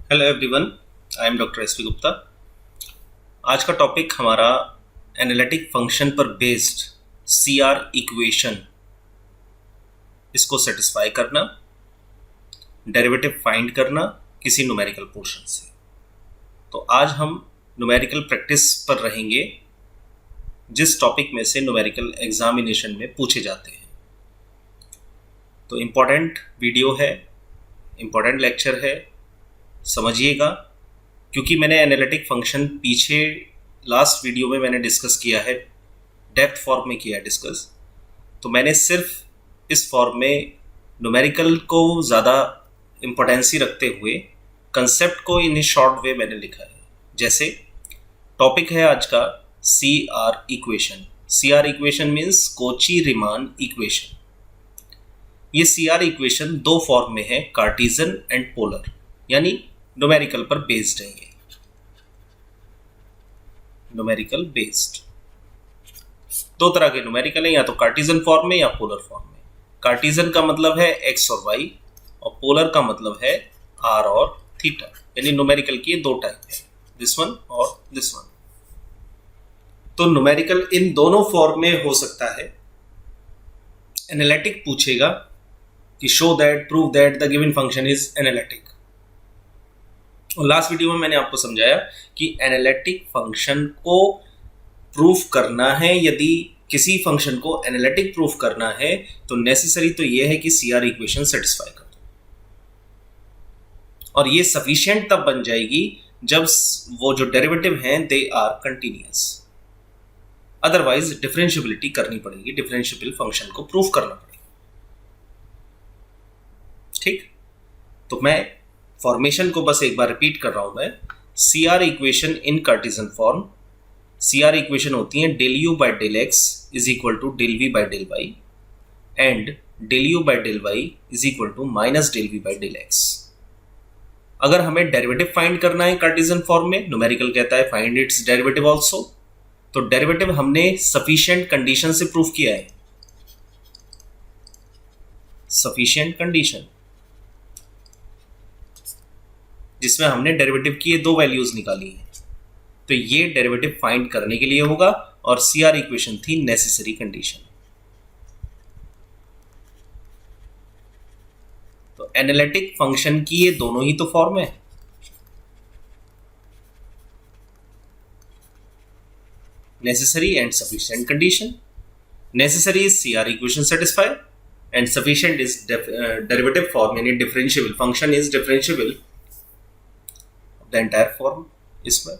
Hello everyone, I am doctor S P Gupta. आज का topic हमारा एनालिटिक फंक्शन पर बेस्ड सीआर इक्वेशन, इसको सेटिस्फाई करना, डेरिवेटिव फाइंड करना किसी न्यूमेरिकल पोर्शन से। तो आज हम न्यूमेरिकल प्रैक्टिस पर रहेंगे, जिस टॉपिक में से न्यूमेरिकल एग्जामिनेशन में पूछे जाते हैं। तो इम्पॉर्टेंट वीडियो है, इम्पॉर्टेंट लेक्चर है, समझिएगा। क्योंकि मैंने एनालिटिक फंक्शन पीछे लास्ट वीडियो में मैंने डिस्कस किया है, डेप्थ फॉर्म में किया है डिस्कस। तो मैंने सिर्फ इस फॉर्म में न्यूमेरिकल को ज़्यादा इम्पोर्टेंसी रखते हुए कंसेप्ट को इन शॉर्ट वे मैंने लिखा है। जैसे टॉपिक है आज का C R equation. C R equation means Cauchy Riemann equation. ये सी आर इक्वेशन दो फॉर्म में है, कार्टेशियन एंड पोलर, यानी न्यूमेरिकल पर बेस्ड है। ये न्यूमेरिकल बेस्ड दो तरह के न्यूमेरिकल है, या तो कार्टेशियन फॉर्म में या पोलर फॉर्म में। कार्टेशियन का मतलब है एक्स और वाई, और पोलर का मतलब है आर और थीटा। यानी न्यूमेरिकल की दो टाइप है, दिस वन और दिस वन। तो न्यूमेरिकल इन दोनों फॉर्म में हो सकता है। एनालिटिक पूछेगा कि show that, prove that the given function is analytic. और लास्ट वीडियो में मैंने आपको समझाया कि एनालिटिक फंक्शन को प्रूफ करना है। यदि किसी फंक्शन को एनालिटिक प्रूफ करना है तो नेसेसरी तो ये है कि सीआर इक्वेशन सेटिस्फाई कर दो, और ये सफिशिएंट तब बन जाएगी जब वो जो डेरिवेटिव हैं they are continuous. Otherwise differentiability करनी पड़ेगी, डिफरेंशिएबल फंक्शन को प्रूफ करना पड़ेगा। ठीक, तो मैं फॉर्मेशन को बस एक बार रिपीट कर रहा हूं मैं। C R equation in Cartesian form, C R equation होती है del u by del x is equal to del v by del y, and del u by del y is equal to minus del v by del x. अगर हमें derivative find करना है Cartesian form में, numerical कहता है find its derivative also, तो derivative हमने sufficient condition से प्रूफ किया है। सफिशिएंट कंडीशन जिसमें हमने डेरिवेटिव की ये दो वैल्यूज निकाली हैं। तो ये डेरिवेटिव फाइंड करने के लिए होगा, और सीआर इक्वेशन थी नेसेसरी कंडीशन। तो एनालिटिक फंक्शन की ये दोनों ही तो फॉर्म है। Necessary and sufficient condition. Necessary is CR equation satisfy, and sufficient is derivative form, यानी differentiable function is differentiable the entire form इसमें।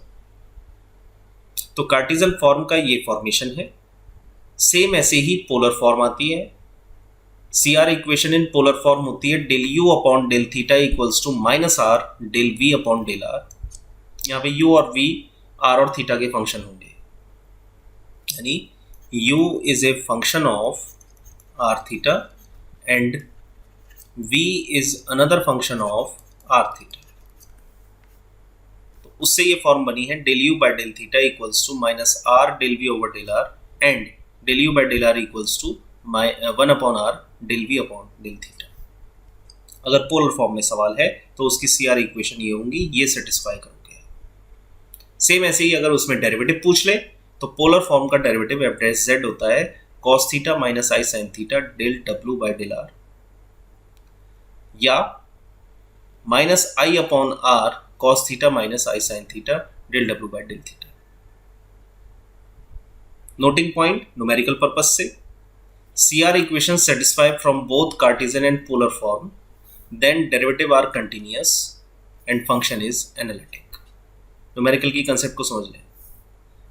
तो कार्टेशियन फॉर्म का ये फॉर्मेशन है। सेम ऐसे ही पोलर फॉर्म आती है। C R equation in polar form होती है del u upon del theta equals to minus r del v upon del r. यहाँ पे यू और वी आर और थीटा के फंक्शन होंगे, यानी u is a function of r theta and v is another function of r theta. उससे ये form बनी है del u by del theta equals to minus r del v over del r, and del u by del r equals to 1 upon r del v upon del theta. अगर polar form में सवाल है तो उसकी सी R equation ये होंगी, ये satisfy करोगे। सेम ऐसे ही अगर उसमें डेरिवेटिव पूछ ले तो पोलर फॉर्म का डेरिवेटिव एफ डैश जेड होता है cos theta minus i sine theta del डब्ल्यू बाई डेल आर, या minus i upon r cos theta minus I sin theta del W by del theta। Noting point numerical purpose से, CR equation satisfy from both Cartesian and polar form, then derivative are continuous and function is analytic. Numerical की concept को समझ लें।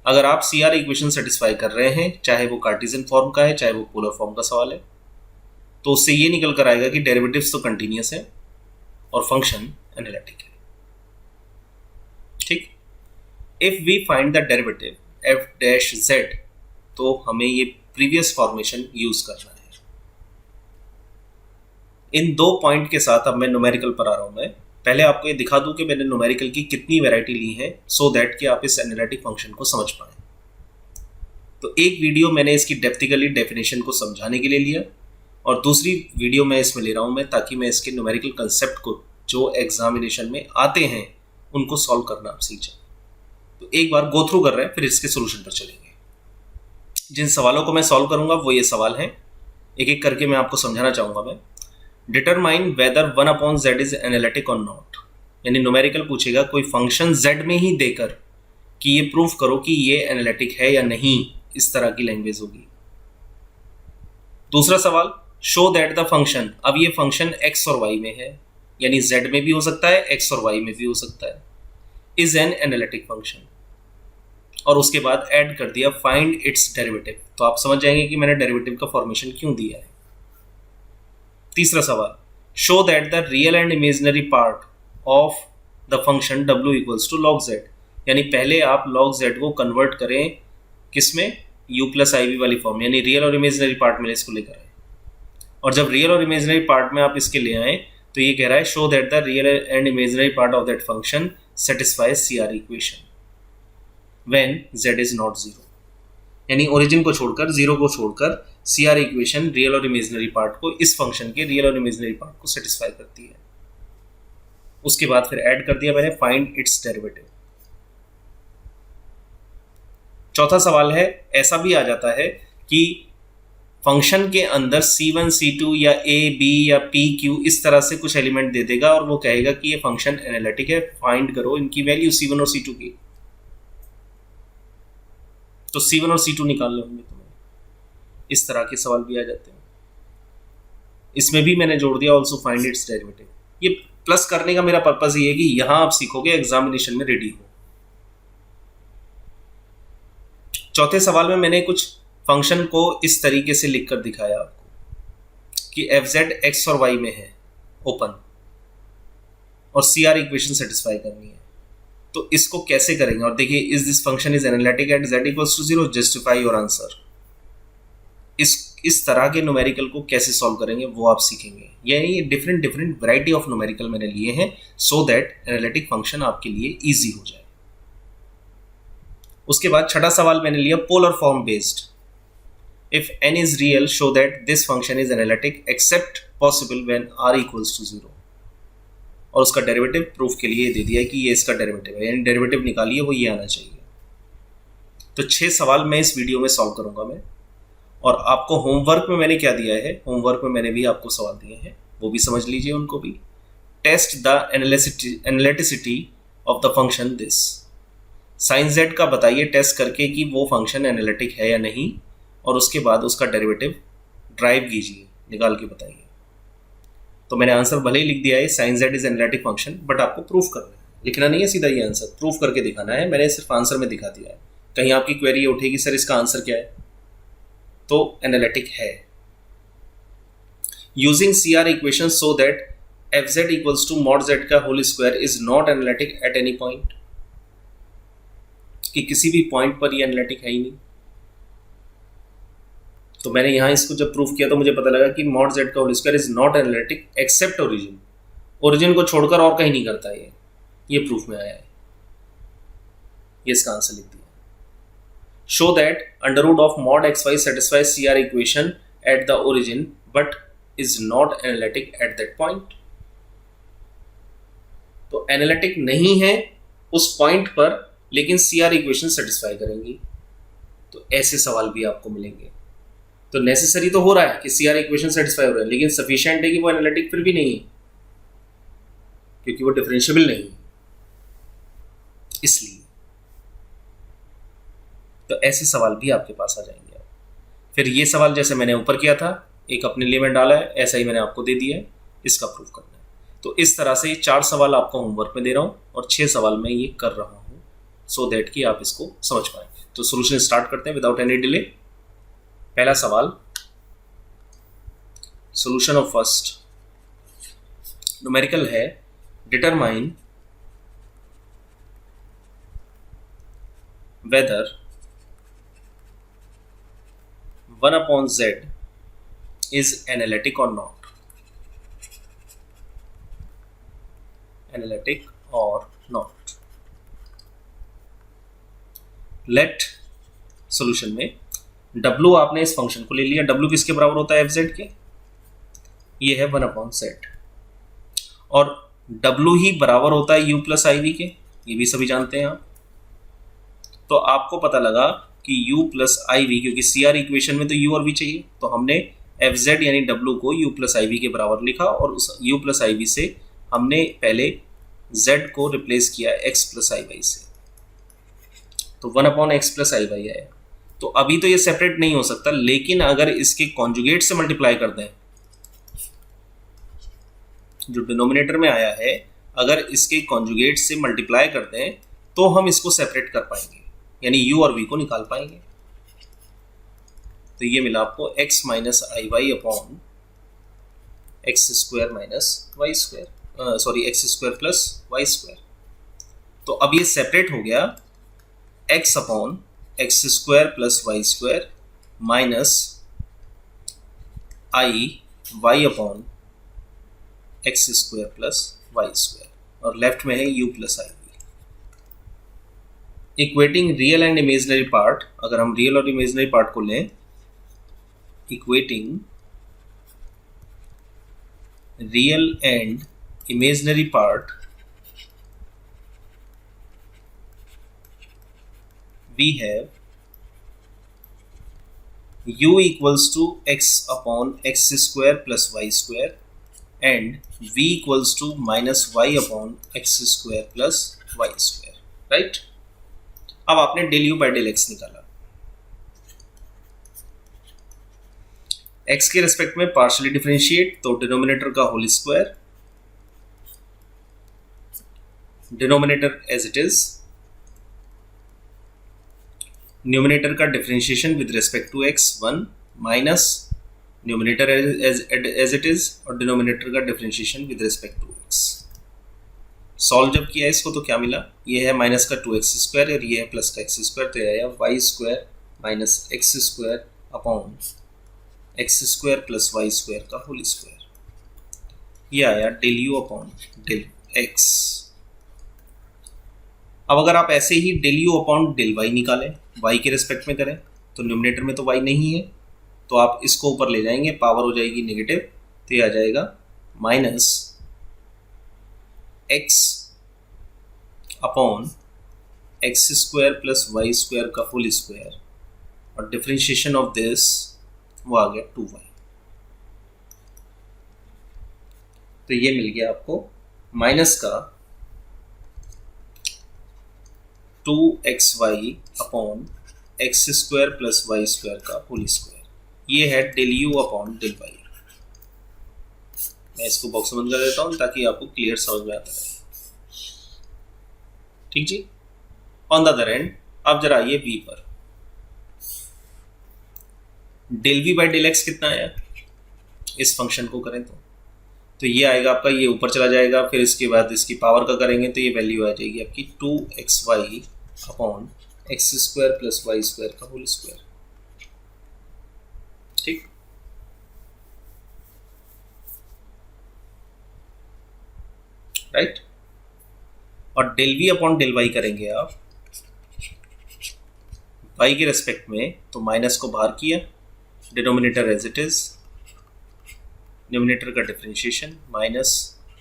अगर आप CR equation satisfy कर रहे हैं, चाहे वो कार्टेशियन फॉर्म का है चाहे वो पोलर फॉर्म का सवाल है, तो उससे ये निकल कर आएगा कि डेरिवेटिव्स तो कंटिन्यूअस है और फंक्शन एनालिटिक है। ठीक, if we find the derivative f dash z, तो हमें ये प्रीवियस फॉर्मेशन यूज करना है। इन दो पॉइंट के साथ अब मैं न्यूमेरिकल पर आ रहा हूं। मैं पहले आपको ये दिखा दूं कि मैंने न्यूमेरिकल की कितनी वैरायटी ली है, सो दैट कि आप इस एनालिटिक फंक्शन को समझ पाए। तो एक वीडियो मैंने इसकी डेप्थिकली डेफिनेशन को समझाने के लिए लिया, और दूसरी वीडियो मैं इसमें ले रहा हूं मैं ताकि मैं इसके न्यूमेरिकल कंसेप्ट को जो एग्जामिनेशन में आते हैं उनको सॉल्व करना आप सीख जाए। तो एक बार गो थ्रू कर रहे हैं, फिर इसके सोल्यूशन पर चलेंगे। जिन सवालों को मैं सॉल्व करूंगा वो ये सवाल हैं, एक एक करके मैं आपको समझाना चाहूंगा। मैं determine whether 1/z is analytic और नॉट, यानी न्यूमेरिकल पूछेगा कोई फंक्शन z में ही देकर कि ये प्रूफ करो कि ये एनालिटिक है या नहीं, इस तरह की लैंग्वेज होगी। दूसरा सवाल, शो दैट द फंक्शन, अब ये फंक्शन x और y में है, यानी z में भी हो सकता है, x और y में भी हो सकता है, इज एन एनालिटिक फंक्शन। और उसके बाद ऐड कर दिया फाइंड इट्स डेरिवेटिव, तो आप समझ जाएंगे कि मैंने डेरिवेटिव का फॉर्मेशन क्यों दिया है। तीसरा सवाल, show that the real and imaginary part of the function w equals to log z, यानी पहले आप log z को कन्वर्ट करें किसमें, u प्लस आई वाली फॉर्म, यानी रियल और इमेजिनरी पार्ट में इसको लेकर आए। और जब रियल और इमेजिनरी पार्ट में आप इसके ले आए तो ये कह रहा है show that the real and imaginary part of that function satisfies CR equation when z is not 0, यानी ओरिजिन को छोड़कर, जीरो को छोड़कर CR इक्वेशन रियल और इमेजिनरी पार्ट को, इस फंक्शन के रियल और इमेजिनरी पार्ट को सेटिस्फाई करती है। उसके बाद फिर ऐड कर दिया मैंने फाइंड इट्स डेरिवेटिव। चौथा सवाल है, ऐसा भी आ जाता है कि फंक्शन के अंदर C1 C2 या A B या P Q इस तरह से कुछ एलिमेंट दे देगा और वो कहेगा कि ये फंक्शन एनालिटिक है, फाइंड करो इनकी वैल्यू C1 और C2 की। तो C1 और C2 निकालने होंगे तुम्हें, इस तरह के सवाल भी आ जाते हैं। इसमें भी मैंने जोड़ दिया ऑल्सो फाइंड इट्स डेरिवेटिव। ये प्लस करने का मेरा पर्पस ये है कि यहां आप सीखोगे, एग्जामिनेशन में रेडी हो। चौथे सवाल में मैंने कुछ फंक्शन को इस तरीके से लिखकर दिखाया आपको कि fz x और y में है ओपन, और CR इक्वेशन सेटिस्फाई करनी है। तो इसको कैसे करेंगे, और देखिए is this function is analytic at z equals to 0, justify your answer. इस तरह के न्यूमेरिकल को कैसे सॉल्व करेंगे वो आप सीखेंगे। यानी डिफरेंट वैरायटी ऑफ न्यूमेरिकल मैंने लिए हैं सो दैट एनालिटिक फंक्शन आपके लिए इजी हो जाए। उसके बाद छठा सवाल मैंने लिया polar form based. If n is real show that this function is analytic except possible when r equals to 0, और उसका डेरिवेटिव प्रूफ के लिए दे दिया है कि ये इसका डेरिवेटिव है, यानी डेरिवेटिव निकालिए वो ये आना चाहिए। तो 6 सवाल मैं इस वीडियो में सॉल्व करूंगा मैं, और आपको होमवर्क में मैंने क्या दिया है, होमवर्क में मैंने भी आपको सवाल दिए हैं, वो भी समझ लीजिए उनको भी। Test the analyticity of the function this, sine z का बताइए टेस्ट करके कि वो फंक्शन एनालिटिक है या नहीं, और उसके बाद उसका डेरिवेटिव ड्राइव कीजिए, निकाल के बताइए। तो मैंने आंसर भले ही लिख दिया है sine z is analytic function, but आपको प्रूफ करना है, लिखना नहीं है सीधा ये आंसर, प्रूफ करके दिखाना है। मैंने सिर्फ आंसर में दिखा दिया है, कहीं आपकी क्वेरी उठेगी सर इसका आंसर क्या है, तो एनालिटिक है। Using CR equation so that fz equals to mod z का whole square is not analytic at any point, कि किसी भी पॉइंट पर ये एनालिटिक है ही नहीं। तो मैंने यहां इसको जब प्रूफ किया तो मुझे पता लगा कि mod z का whole square is not analytic except origin, origin को छोड़कर और कहीं नहीं करता ये प्रूफ में आया है, ये इसका आंसर लिख दिया। Show that under root of mod xy satisfies CR equation at the origin but is not analytic at that point. तो एनालिटिक नहीं है उस पॉइंट पर, लेकिन CR इक्वेशन सेटिस्फाई करेंगी। तो ऐसे सवाल भी आपको मिलेंगे। तो नेसेसरी तो हो रहा है कि CR इक्वेशन सेटिस्फाई हो रहा है, लेकिन सफिशिएंट है कि वो एनालिटिक फिर भी नहीं है, क्योंकि वो डिफरेंशिएबल नहीं है, इसलिए। तो ऐसे सवाल भी आपके पास आ जाएंगे। फिर ये सवाल जैसे मैंने ऊपर किया था, एक अपने लिए में डाला है, ऐसा ही मैंने आपको दे दिया है, इसका प्रूफ करना है। तो इस तरह से 4 सवाल आपको होमवर्क में दे रहा हूँ और 6 सवाल मैं ये कर रहा हूँ, सो दैट कि आप इसको समझ पाएं। तो सॉल्यूशन स्टार्ट करते हैं विदाउट एनी डिले। पहला सवाल, सॉल्यूशन ऑफ फर्स्ट न्यूमेरिकल है, determine whether 1/z is analytic or not, analytic or not। Let solution में w आपने इस फंक्शन को ले लिया, w किसके बराबर होता है fz के, ये है 1/z, और W ही बराबर होता है U प्लस आई वी के, ये भी सभी जानते हैं आप। तो आपको पता लगा कि U प्लस आई वी, क्योंकि CR इक्वेशन में तो U और V चाहिए, तो हमने FZ यानी W को U प्लस आई वी के बराबर लिखा, और उस U प्लस आई वी से हमने पहले Z को रिप्लेस किया X प्लस आई वाई से, तो 1/x प्लस आई वाई आया। तो अभी तो ये सेपरेट नहीं हो सकता, लेकिन अगर इसके कॉन्जुगेट से मल्टीप्लाई कर दें, जो डिनोमिनेटर में आया है, अगर इसके कॉन्जुगेट से मल्टीप्लाई कर दें तो हम इसको सेपरेट कर पाएंगे, यानी U और V को निकाल पाएंगे। तो ये मिला आपको x minus i y upon x square minus y square, sorry x square plus y square. तो अब ये सेपरेट हो गया x upon x square plus y square minus i y upon x square plus y square, और left में है u plus i v. Equating real and imaginary part, अगर हम रियल और इमेजिनरी पार्ट को लें, equating real and imaginary part, we have u equals to x upon x square plus y square and v equals to minus y upon x square plus y square, right? अब आपने del u by del x निकाला, x के respect में partially differentiate, तो denominator का whole square, denominator as it is, numerator का differentiation with respect to x 1 minus numerator as it is, और denominator का differentiation with respect to x। Solve जब किया इसको तो क्या मिला, ये है माइनस का 2x स्क्वायर और ये है प्लस का x स्क्वायर, तो ये आया y square minus x square upon x square plus y square का होल स्क्वायर, ये आया del u upon del x। अब अगर आप ऐसे ही del u upon del y निकालें, y के रेस्पेक्ट में करें, तो न्यूमिनेटर में तो y नहीं है, तो आप इसको ऊपर ले जाएंगे, पावर हो जाएगी नेगेटिव, तो ये आ जाएगा minus x upon x square plus y square का होल स्क्वायर, और डिफरेंशिएशन ऑफ दिस वो आ गया 2y। तो ये मिल गया आपको माइनस का 2xy upon x square plus y square का होल स्क्वायर, ये है del u upon del y. मैं इसको बॉक्स में बंद कर देता हूं ताकि आपको क्लियर समझ में आता रहे, ठीक जी। ऑन द अदर एंड अब जरा आइए v पर, del v by del x कितना आया, इस फंक्शन को करें तो ये आएगा आपका, ये ऊपर चला जाएगा, फिर इसके बाद इसकी पावर का करेंगे तो ये वैल्यू आ जाएगी आपकी 2xy upon x square plus y square का होल स्क्वायर, ठीक। राइट, और del v upon del y करेंगे आप y के रेस्पेक्ट में, तो माइनस को बाहर किया, denominator as it is, numerator का differentiation minus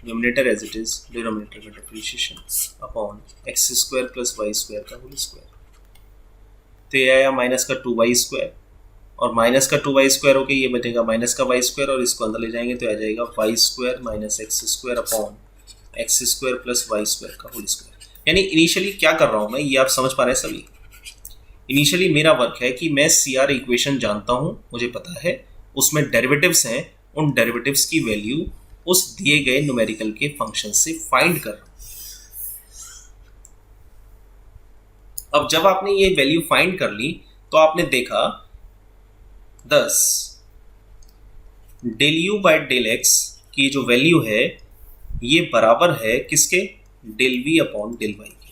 numerator as it is, denominator का differentiation upon x square plus y square का होल स्क्वायर, तो ये आया माइनस का 2y स्क्वायर, और माइनस का 2y स्क्वायर होके ये बचेगा माइनस का y स्क्वायर, और इसको अंदर ले जाएंगे तो आ जाएगा y square minus x square upon x square plus y square का होल स्क्वायर। यानी इनिशियली क्या कर रहा हूँ मैं, ये आप समझ पा रहे हैं सभी। इनिशियली मेरा वर्क है कि मैं CR इक्वेशन जानता हूँ, मुझे पता है उसमें डेरिवेटिव्स हैं, उन डेरिवेटिव्स की वैल्यू उस दिए गए न्यूमेरिकल के फंक्शन से फाइंड कर रहा हूँ। अब जब आपने ये वैल्यू फाइंड कर ली तो आपने देखा 10 del u by del x की जो वैल्यू है ये बराबर है किसके, del v upon del y के।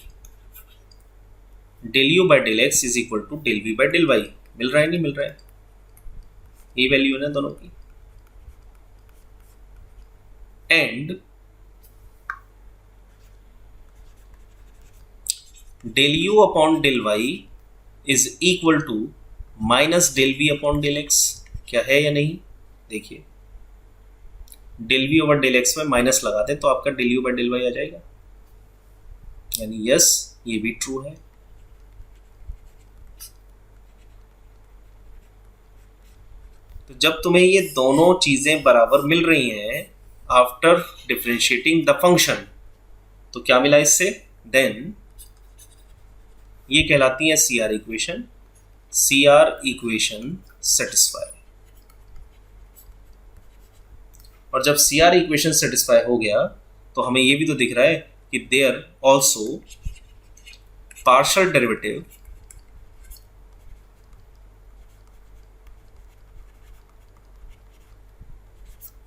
Del u by del x is equal to del v by del y. मिल रहा है नहीं मिल रहा है, ये वैल्यू है ना दोनों की। And del u upon del y is equal to minus del v upon del x. क्या है या नहीं देखिए, del v over del x में माइनस लगा दें तो आपका del u by del y आ जाएगा, यानी यस ये भी ट्रू है। तो जब तुम्हें ये दोनों चीजें बराबर मिल रही हैं आफ्टर डिफरेंशिएटिंग द फंक्शन, तो क्या मिला इससे, देन ये कहलाती है C R equation. C R equation satisfy. और जब सी आर इक्वेशन सेटिस्फाई हो गया तो हमें ये भी तो दिख रहा है कि देयर ऑल्सो पार्शियल डेरिवेटिव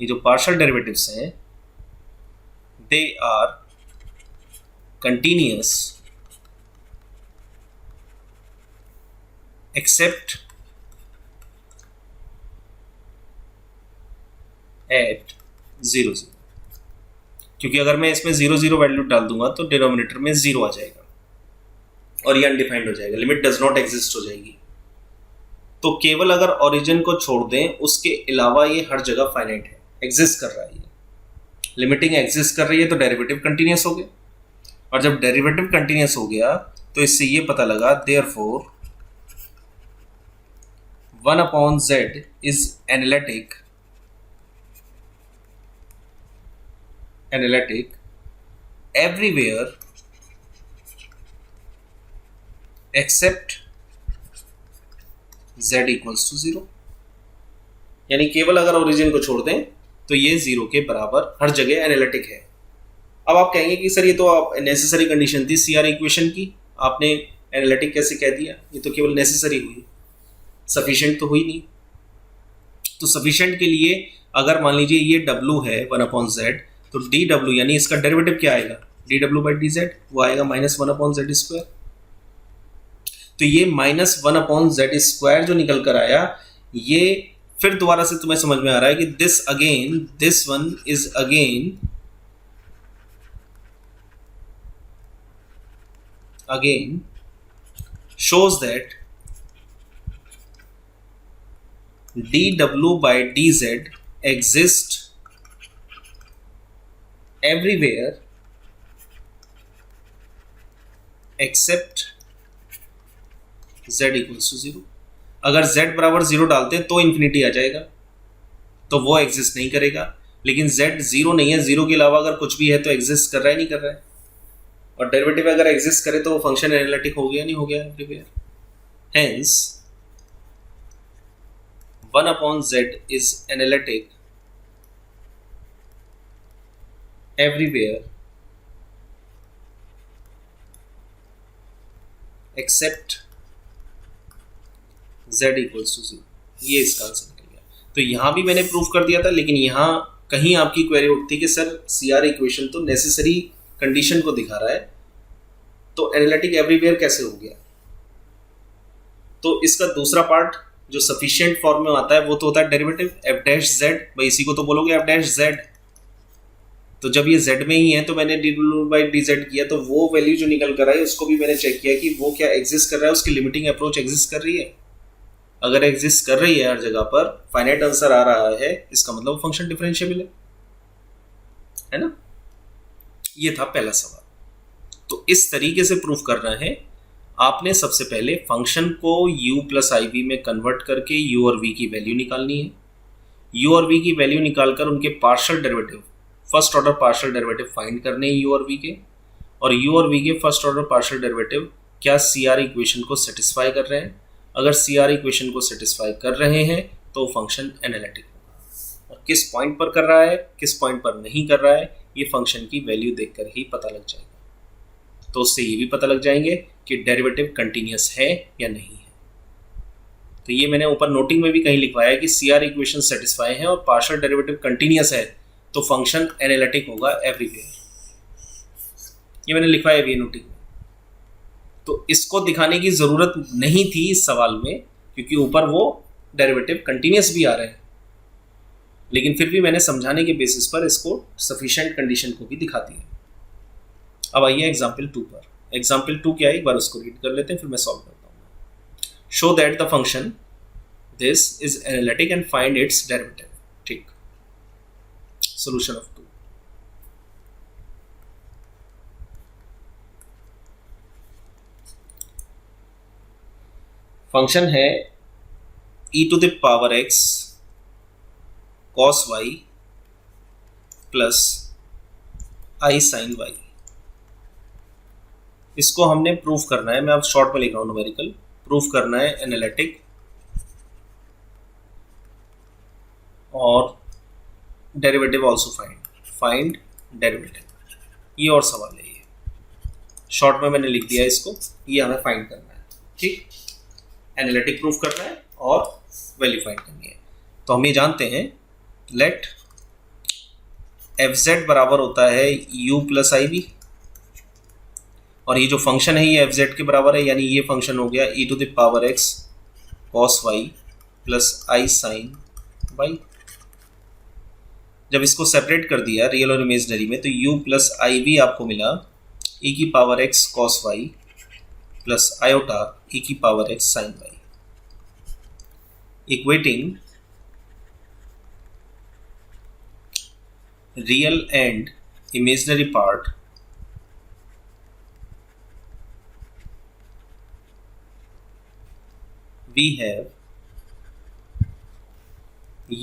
ये जो पार्शियल डेरिवेटिव्स हैं they are continuous except at 0 0, क्योंकि अगर मैं इसमें 0 0 वैल्यू डाल दूंगा तो डिनोमिनेटर में 0 आ जाएगा और ये अनडिफाइंड हो जाएगा, लिमिट डज नॉट एग्जिस्ट हो जाएगी। तो केवल अगर ओरिजिन को छोड़ दें उसके अलावा ये हर जगह फाइनाइट है, एग्जिस्ट कर रहा है, ये लिमिटिंग एग्जिस्ट कर रही है, तो डेरिवेटिव कंटिन्यूअस हो गया। और जब डेरिवेटिव कंटिन्यूअस हो गया तो इससे ये पता लगा therefore 1/z is analytic everywhere except z equals to 0, यानी केवल अगर ओरिजिन को छोड़ दें तो ये 0 के बराबर हर जगह एनालिटिक है। अब आप कहेंगे कि सर ये तो आप नेसेसरी कंडीशन थी सी आर इक्वेशन की, आपने एनालिटिक कैसे कह दिया, ये तो केवल नेसेसरी हुई, सफिशिएंट तो हुई नहीं। तो सफिशिएंट के लिए अगर मान लीजिए ये w है 1/z, तो dw यानी इसका डेरिवेटिव क्या आएगा, dw बाई dz, वो आएगा -1/z²। तो ये -1/z² जो निकल कर आया, ये फिर दोबारा से तुम्हें समझ में आ रहा है कि this one is again shows that dw by dz exist everywhere except z equals to 0। अगर z बराबर 0 डालते हैं तो इन्फिनिटी आ जाएगा, तो वो एग्जिस्ट नहीं करेगा। लेकिन z 0 नहीं है, 0 के अलावा अगर कुछ भी है तो एग्जिस्ट कर रहा है नहीं कर रहा है। और डेरिवेटिव अगर एग्जिस्ट करे तो वो फंक्शन एनालिटिक हो गया नहीं हो गया everywhere. Hence 1/z is analytic everywhere except z equals to 0। ये इसका आंसर निकल गया। तो यहां भी मैंने प्रूफ कर दिया था, लेकिन यहां कहीं आपकी क्वेरी उठती कि सर सी आर इक्वेशन तो नेसेसरी कंडीशन को दिखा रहा है, तो एनालिटिक एवरीवेयर कैसे हो गया। तो इसका दूसरा पार्ट जो सफिशिएंट फॉर्म में आता है वो तो होता है डेरिवेटिव f'(z), भाई इसी को तो बोलोगे f'(z)। तो जब ये z में ही है तो मैंने dw by dz किया, तो वो वैल्यू जो निकल कर आई उसको भी मैंने चेक किया कि वो क्या एग्जिस्ट कर रहा है, उसकी लिमिटिंग अप्रोच एग्जिस्ट कर रही है। अगर एग्जिस्ट कर रही है हर जगह पर, फाइनाइट आंसर आ रहा है, इसका मतलब फंक्शन डिफरेंशिएबल है ना। ये था पहला सवाल। तो इस तरीके से प्रूफ करना है, आपने सबसे पहले फंक्शन को u प्लस आई वी में कन्वर्ट करके u और v की वैल्यू निकालनी है। u और v की वैल्यू निकालकर उनके partial derivative, first order partial derivative find करने हैं u और v के, और u और v के फर्स्ट ऑर्डर पार्शियल डेरिवेटिव क्या सी आर इक्वेशन को सेटिस्फाई कर रहे हैं। अगर सी आर इक्वेशन को सेटिस्फाई कर रहे हैं तो फंक्शन एनालिटिक होगा। और किस पॉइंट पर कर रहा है, किस पॉइंट पर नहीं कर रहा है, ये फंक्शन की वैल्यू देखकर ही पता लग जाएगा। तो उससे ये भी पता लग जाएंगे कि डेरिवेटिव कंटिन्यूअस है या नहीं है। तो ये मैंने ऊपर नोटिंग में भी कहीं लिखवाया है कि सी आर इक्वेशन सेटिस्फाई है और पार्शियल डेरिवेटिव कंटिन्यूअस है, तो फंक्शन एनालिटिक होगा एवरीवेयर। ये मैंने लिखवाया है नोटिंग में। तो इसको दिखाने की जरूरत नहीं थी इस सवाल में, क्योंकि ऊपर वो डेरिवेटिव कंटिन्यूअस भी आ रहे हैं, लेकिन फिर भी मैंने समझाने के बेसिस पर इसको सफिशिएंट कंडीशन को भी दिखा दिया। अब आइए एग्जाम्पल 2 पर। एग्जाम्पल 2 क्या है, एक बार उसको रीड कर लेते हैं, फिर मैं सॉल्व करता हूँ। Show that the function this is analytic and find its derivative. ठीक, solution of 2. फंक्शन है e to the power x cos y plus i sin y. इसको हमने प्रूफ करना है, मैं अब शॉर्ट में लिख रहा हूँ न्यूमेरिकल, प्रूफ करना है एनालिटिक और डेरिवेटिव ऑल्सो फाइंड डेरिवेटिव. ये और सवाल है, ये शॉर्ट में मैंने लिख दिया इसको, ये हमें फाइंड करना है. ठीक, एनालिटिक प्रूफ करना है और वैल्यू फाइंड करनी है. तो हम ये जानते हैं लेट एफ जेड बराबर होता है u प्लस आई बी, और ये जो फंक्शन है ये एफ जेड के बराबर है, यानी ये फंक्शन हो गया e to the power x cos y plus i sine y. जब इसको सेपरेट कर दिया रियल और इमेजनरी में, तो u प्लस आई बी आपको मिला e की power x cos y plus iota e की power x sin y, equating real and imaginary part we have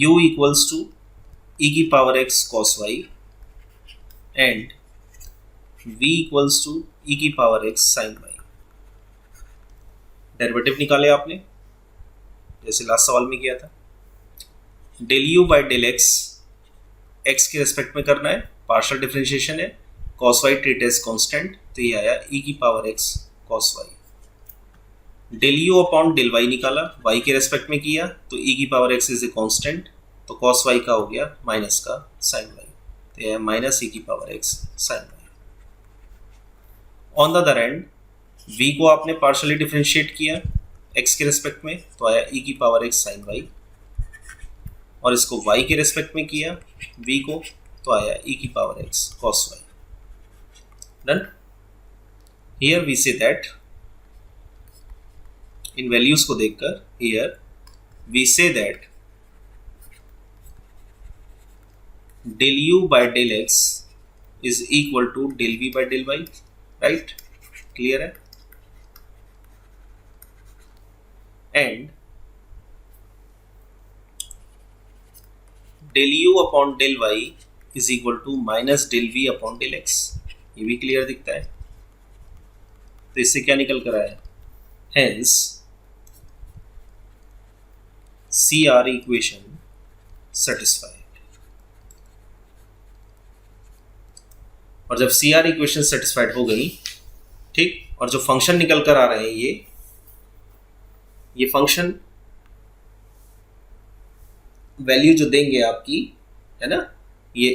u equals to e की power x cos y and v equals to e की power x sin y. Derivative निकाले आपने जैसे last सवाल में किया था. Del u by del x, x के रेस्पेक्ट में करना है, पार्शियल डिफरेंशिएशन है, cos y treat as constant, तो ये आया e की power x cos y. Del u upon del y निकाला, y के रेस्पेक्ट में किया तो e की power x is a constant, तो cos y का हो गया माइनस का sin y, तो यह माइनस e की power x sin y. On the other and v को आपने पार्शियली डिफरेंशिएट किया x के रेस्पेक्ट में, तो आया e की पावर x sin y, और इसको y के रेस्पेक्ट में किया v को, तो आया e की power x cos y. Done. Here we say that, इन वैल्यूज को देखकर here we say that del u by del x is equal to del v by del y. Right, clear है. And del u upon del y is equal to minus del v upon del x. ये भी clear दिखता है. तो इससे क्या निकल कर आया, हेंस CR इक्वेशन सेटिस्फाइड. और जब CR इक्वेशन सेटिस्फाइड हो गई, ठीक, और जो फंक्शन निकल कर आ रहे हैं ये फंक्शन वैल्यू जो देंगे आपकी, है ना, ये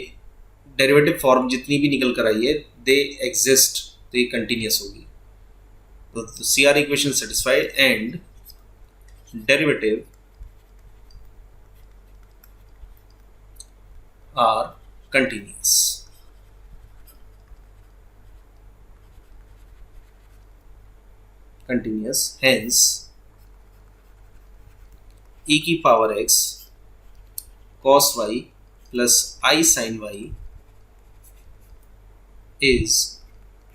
डेरिवेटिव फॉर्म जितनी भी निकल कर आई है दे एग्जिस्ट, तो ये कंटिन्यूस होगी. तो CR equation satisfied and derivative are continuous. Hence e की power x cos y plus I sin y is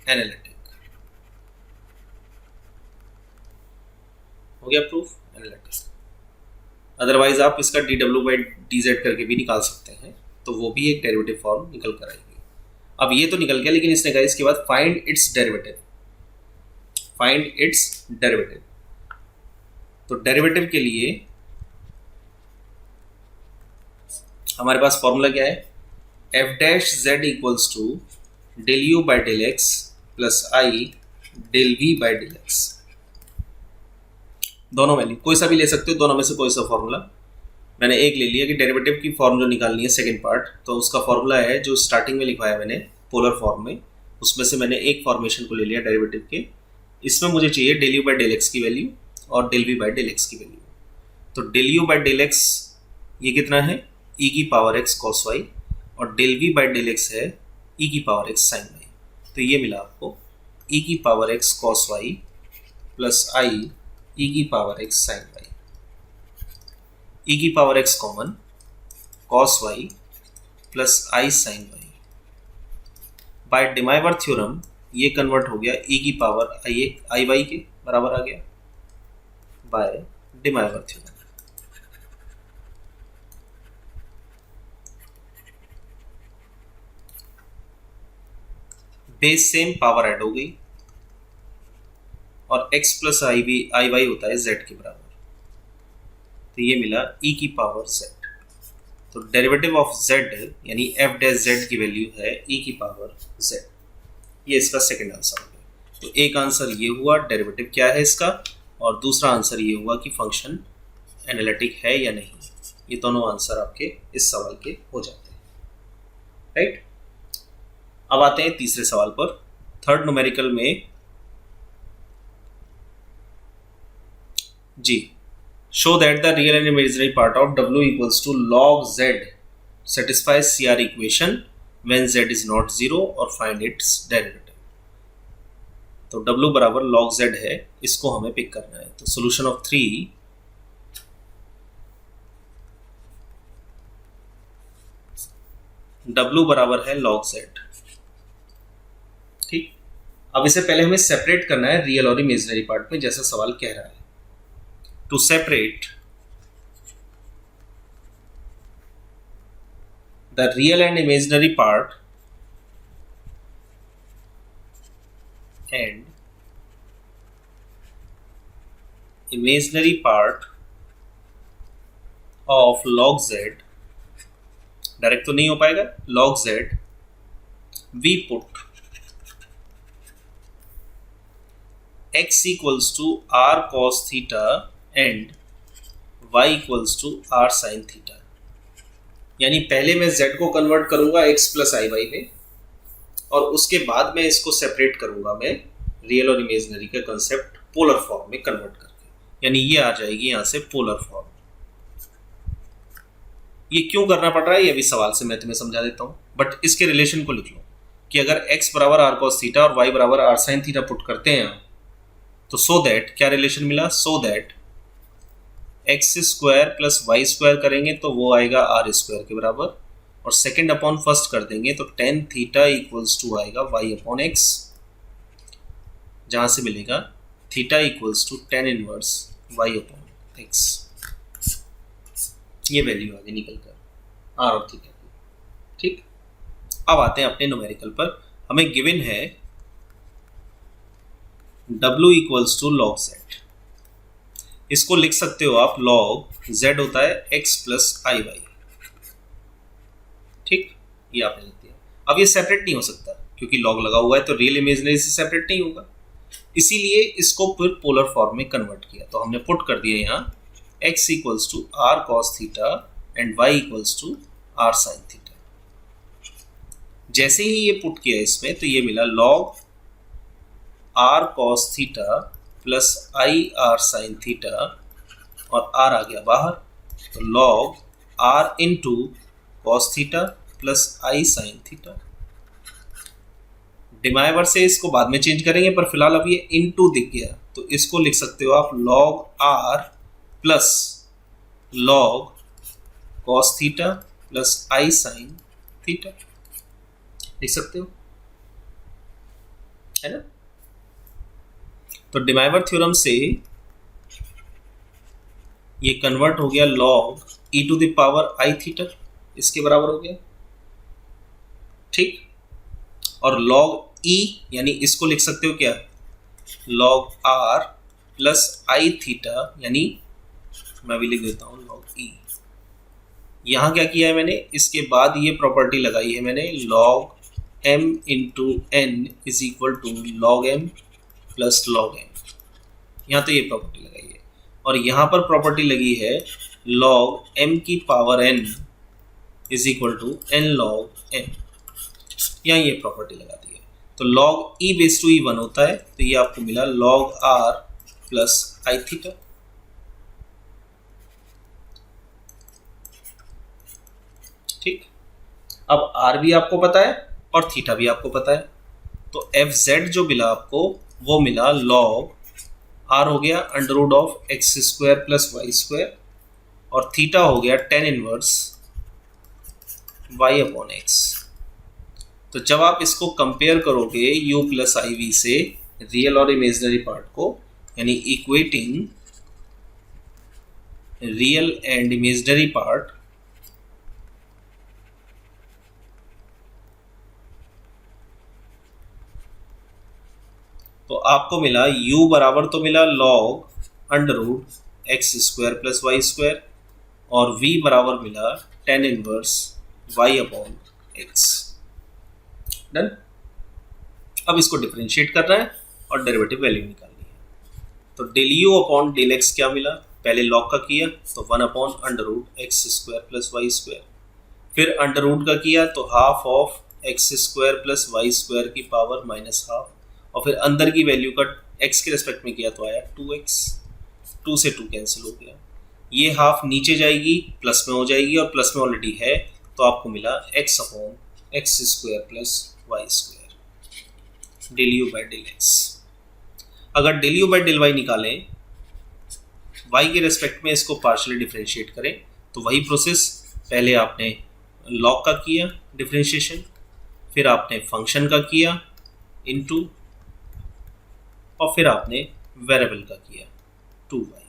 analytic. हो गया प्रूफ, एनालिटिक. अदरवाइज आप इसका dw by dz करके भी निकाल सकते हैं, तो वो भी एक डेरिवेटिव फॉर्म निकल कर आएगी. अब ये तो निकल गया, लेकिन इसने कहा इसके बाद find its derivative. Find its derivative. तो डेरिवेटिव के लिए हमारे पास फॉर्मूला क्या है, f dash z equals to del u by del x plus i del v by del x. दोनों वैल्यू कोई सा भी ले सकते हो, दोनों में से कोई सा फॉर्मूला. मैंने एक ले लिया कि डेरिवेटिव की फॉर्म जो निकालनी है सेकंड पार्ट, तो उसका फॉर्मूला है जो स्टार्टिंग में लिखवाया मैंने पोलर फॉर्म में, उसमें से मैंने एक फॉर्मेशन को ले लिया डेरिवेटिव के. इसमें मुझे चाहिए del u by del x की वैल्यू और del v by del x की वैल्यू. तो del u by del x ये कितना है, e की पावर x cos y, और del v by del x है e की पावर x sin y. तो ये मिला आपको e की power x cos y plus i e की power x sin y. e की power x common, cos y plus i sine y. By De Moivre theorem ये कन्वर्ट हो गया e की पावर आई वाई के बराबर आ गया by De Moivre theorem. Base same, power add हो गई और x प्लस आई वाई होता है z के बराबर, तो ये मिला e की पावर z। तो डेरिवेटिव ऑफ z यानी f डैश z की वैल्यू है e की पावर z। ये इसका सेकंड आंसर हो गया। तो एक आंसर ये हुआ डेरिवेटिव क्या है इसका, और दूसरा आंसर ये हुआ कि फंक्शन एनालिटिक है या नहीं। ये दोनों आंसर आपके इस सवाल के हो जाते हैं, राइट। अब आते हैं तीसरे सवाल पर। थर्ड न्यूमेरिकल में जी, show that the real and imaginary part of w equals to log z satisfies CR equation when z is not 0 और find its derivative। तो w बराबर log z है, इसको हमें पिक करना है। तो solution of 3 w बराबर है log z, ठीक। अब इसे पहले हमें सेपरेट करना है रियल और इमेजिनरी पार्ट में, जैसा सवाल कह रहा है। To separate the real and imaginary part and imaginary part of log z, direct तो नहीं हो पाएगा, log z we put x equals to r cos theta and y equals to r sine theta. यानी पहले मैं z को convert करूंगा x plus i Y में, और उसके बाद मैं इसको सेपरेट करूंगा मैं रियल और इमेजिनरी का कंसेप्ट पोलर फॉर्म में कन्वर्ट करके। यानी ये आ जाएगी यहां से पोलर फॉर्म। ये क्यों करना पड़ रहा है ये भी सवाल से मैं तुम्हें समझा देता हूं, बट इसके रिलेशन को लिख लो कि अगर x बराबर r cos थीटा और y बराबर r साइन थीटा पुट करते हैं तो सो दैट क्या रिलेशन मिला, so that x square plus y square करेंगे तो वो आएगा आर स्क्वायर के बराबर, और सेकेंड अपॉन फर्स्ट कर देंगे तो टेन थीटा इक्वल्स टू आएगा वाई अपॉन एक्स, जहां से मिलेगा theta equals to tan inverse y upon x. ये वैल्यू आगे निकल कर आर और थीटा की, ठीक। अब आते हैं अपने न्यूमेरिकल पर। हमें गिवन है w equals to log z। इसको लिख सकते हो आप log z होता है x प्लस आई वाई, ठीक। ये आपने लिख दिया। अब ये सेपरेट नहीं हो सकता क्योंकि log लगा हुआ है, तो रियल इमेजिनरी से सेपरेट नहीं होगा, इसीलिए इसको फिर पोलर फॉर्म में कन्वर्ट किया। तो हमने पुट कर दिया यहाँ x equals to r cos theta and y equals to r sine theta. जैसे ही ये पुट किया इसमें तो ये मिला log r cos theta plus i r sine theta, और r आ गया बाहर, तो log r into cos theta plus i sine theta. De Moivre से इसको बाद में चेंज करेंगे, पर फिलहाल अब ये इंटू दिख गया तो इसको लिख सकते हो आप log r plus log cos theta plus i sine theta, लिख सकते हो, है ना। तो डिमाइवर थ्योरम से ये कन्वर्ट हो गया log e to the power i theta, इसके बराबर हो गया, ठीक। और log e यानी इसको लिख सकते हो क्या, log r प्लस आई थीटा, यानी मैं भी लिख देता हूं log e। यहां क्या किया है मैंने, इसके बाद ये प्रॉपर्टी लगाई है मैंने log m into n is equal to log m plus log m। यहाँ तो ये प्रॉपर्टी लगाई है, और यहाँ पर प्रॉपर्टी लगी है log m की power n is equal to n log m। यहाँ ये प्रॉपर्टी लगा दी है, तो log e base to e 1 होता है, तो ये आपको मिला log r प्लस आई थीटा। ठीक, अब r भी आपको पता है और थीटा भी आपको पता है, तो fz जो मिला आपको वो मिला log r हो गया under root of x square plus y square, और थीटा हो गया tan inverse y upon x. तो जब आप इसको कंपेयर करोगे u प्लस आई वी से रियल और इमेजिनरी पार्ट को, यानी equating real and imaginary part, तो आपको मिला u बराबर तो मिला log under root x square plus y square, और v बराबर मिला tan inverse y upon x. Done. अब इसको डिफरेंशिएट करना है और डेरिवेटिव वैल्यू निकालनी है। तो del u upon del x क्या मिला, पहले लॉग का किया तो 1 upon under root x square plus y square, फिर अंडर रूट का किया तो half of x square plus y square की पावर माइनस हाफ, और फिर अंदर की वैल्यू का एक्स के रिस्पेक्ट में किया तो आया 2x, 2 से 2 कैंसिल हो गया, ये हाफ नीचे जाएगी प्लस में हो जाएगी, और प्लस में ऑलरेडी है तो आपको मिला x upon x square plus y square del u by del x. अगर del u by del y निकालें, y के रेस्पेक्ट में इसको पार्शियली डिफरेंशिएट करें, तो वही प्रोसेस, पहले आपने लॉग का किया डिफरेंशिएशन, फिर आपने फंक्शन का किया इनटू, और फिर आपने वेरिएबल का किया 2y,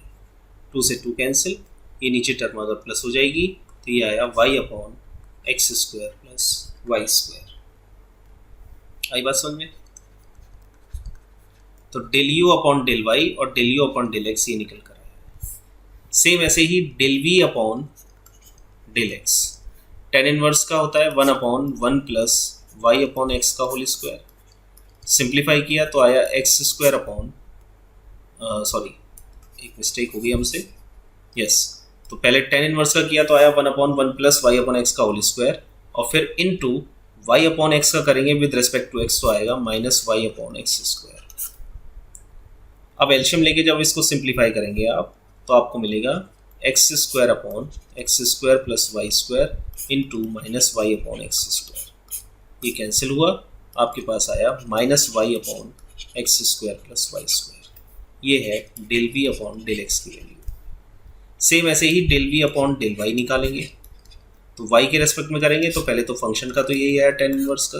2 से 2 कैंसिल, ये नीचे टर्म अगर प्लस हो जाएगी तो ये आया y upon x square plus y square. आई बात समझ में? तो del u upon del y और del u upon del x ये निकल कर आया। सेम ऐसे ही del v upon del x, tan inverse का होता है 1 upon 1 plus y upon x का होल स्क्वायर, सिंप्लीफाई किया तो आया एक्स स्क्वायर अपॉन, सॉरी एक मिस्टेक हो गई हमसे, यस, तो पहले टेन इनवर्स का किया तो आया 1 upon 1 plus y upon x का होल स्क्वायर, और फिर इनटू वाई अपॉन एक्स का करेंगे विद रिस्पेक्ट टू एक्स तो आएगा minus y upon x square. अब एल्शियम लेके जब इसको सिंप्लीफाई करेंगे आप, तो आपको मिलेगा x square upon x square plus y square into minus y upon x square, ये कैंसिल हुआ, आपके पास आया minus y upon x square plus y square. ये है del v upon del x की वैल्यू। सेम ऐसे ही del v upon del y निकालेंगे, तो वाई के रेस्पेक्ट में करेंगे तो पहले तो फंक्शन का तो यही आया टेन इनवर्स का,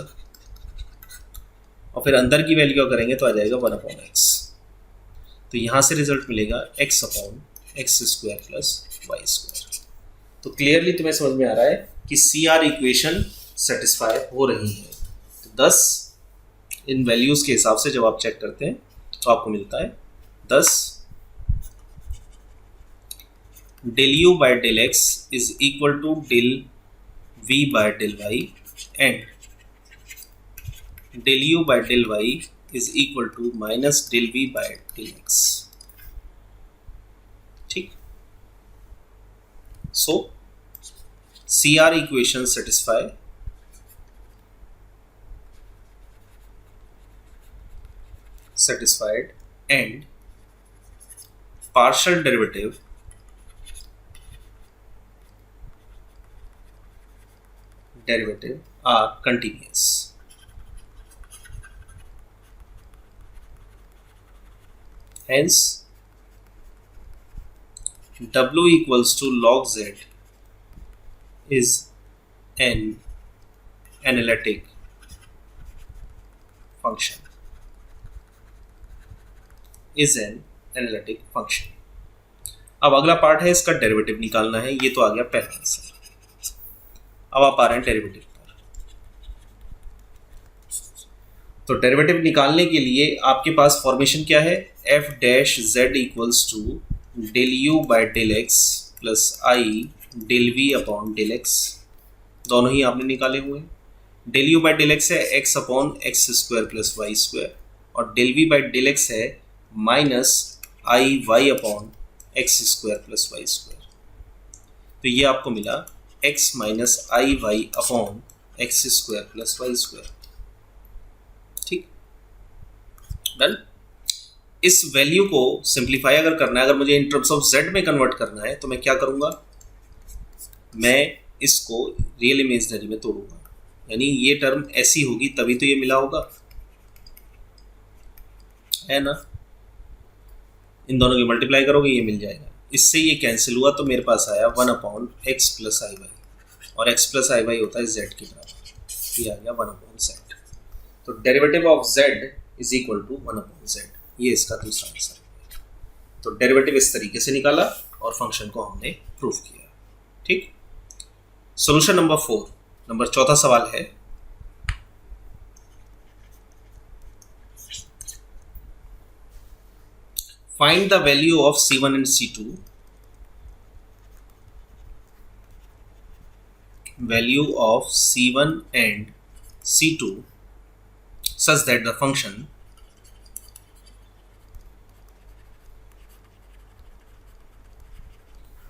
और फिर अंदर की वैल्यू का करेंगे तो आ जाएगा 1 अपॉन एक्स। तो यहाँ से रिजल्ट मिलेगा x upon x square plus y square. तो क्लियरली तुम्हें समझ में आ रहा है कि सी आर इक्वेशन सेटिस्फाई हो रही है। तो 10 इन वैल्यूज़ के हिसाब से जब आप चेक करते हैं तो आपको मिलता है 10 del u by del x is equal to del v by del y and del u by del y is equal to minus del v by del x। ठीक, so CR equation satisfied and partial derivative are continuous। Hence, W equals to log Z is an analytic function। Is an analytic function। अब अगला part है इसका derivative निकालना है, ये तो आ गया पहला आंसर। अब आप आ रहे हैं डेरिवेटिव पर। तो डेरिवेटिव निकालने के लिए आपके पास फॉर्मेशन क्या है, f dash z equals to del u by del x plus i del v upon del x, दोनों ही आपने निकाले हुए हैं। Del u by del x है x upon x square plus y square, और del v by del x है minus i y upon x square plus y square. तो ये आपको मिला x minus i y upon x square plus y square. ठीक, done. इस value को simplify अगर करना है, अगर मुझे इन टर्म्स ऑफ जेड में कन्वर्ट करना है, तो मैं क्या करूंगा, मैं इसको रियल इमेजिनरी में तोड़ूंगा, यानी ये टर्म ऐसी होगी तभी तो ये मिला होगा, है ना। इन दोनों की मल्टीप्लाई करोगे ये मिल जाएगा, इससे ये कैंसिल हुआ तो मेरे पास आया 1 upon x plus i Y. और x प्लस आई वाई होता है z के बराबर, ये आ गया 1/z। तो derivative of z is equal to 1/z, ये इसका दूसरा आंसर है। तो डेरिवेटिव इस तरीके से निकाला और फंक्शन को हमने प्रूफ किया। ठीक, सॉल्यूशन नंबर 4, नंबर 4 सवाल है, find the value of c1 and c2, value of c1 and c2 such that the function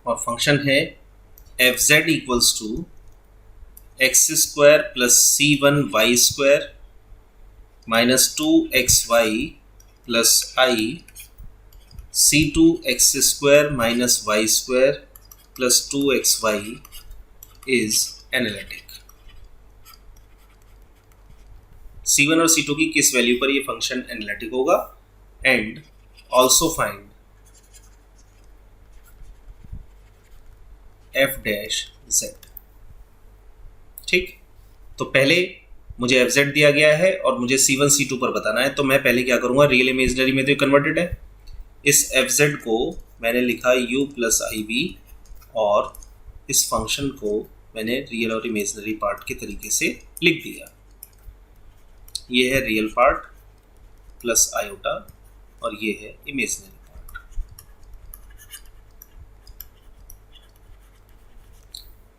और फंक्शन है fz equals to x square plus c1 y square minus 2xy plus i c2 x square minus y square plus 2xy is analytic. c1 और c2 की किस value पर ये function analytic होगा, and also find f dash z। ठीक, तो पहले मुझे fz दिया गया है और मुझे c1 c2 पर बताना है, तो मैं पहले क्या करूंगा, रियल इमेजिनरी में तो ये कन्वर्टेड है, इस fz को मैंने लिखा u प्लस आई बी और इस फंक्शन को मैंने रियल और इमेजिनरी पार्ट के तरीके से लिख दिया। ये है रियल पार्ट प्लस आयोटा और ये है imaginary part.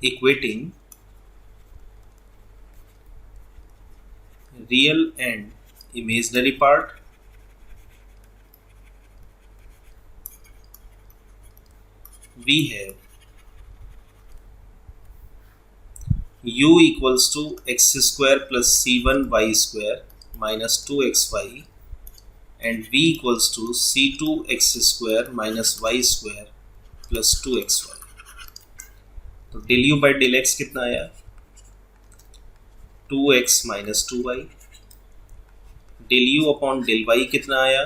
Equating real and imaginary part we have u equals to x square plus c1 y square minus 2xy and v equals to c2 x square minus y square plus 2xy। तो del u by del x कितना आया, 2x minus 2y। del u upon del y कितना आया,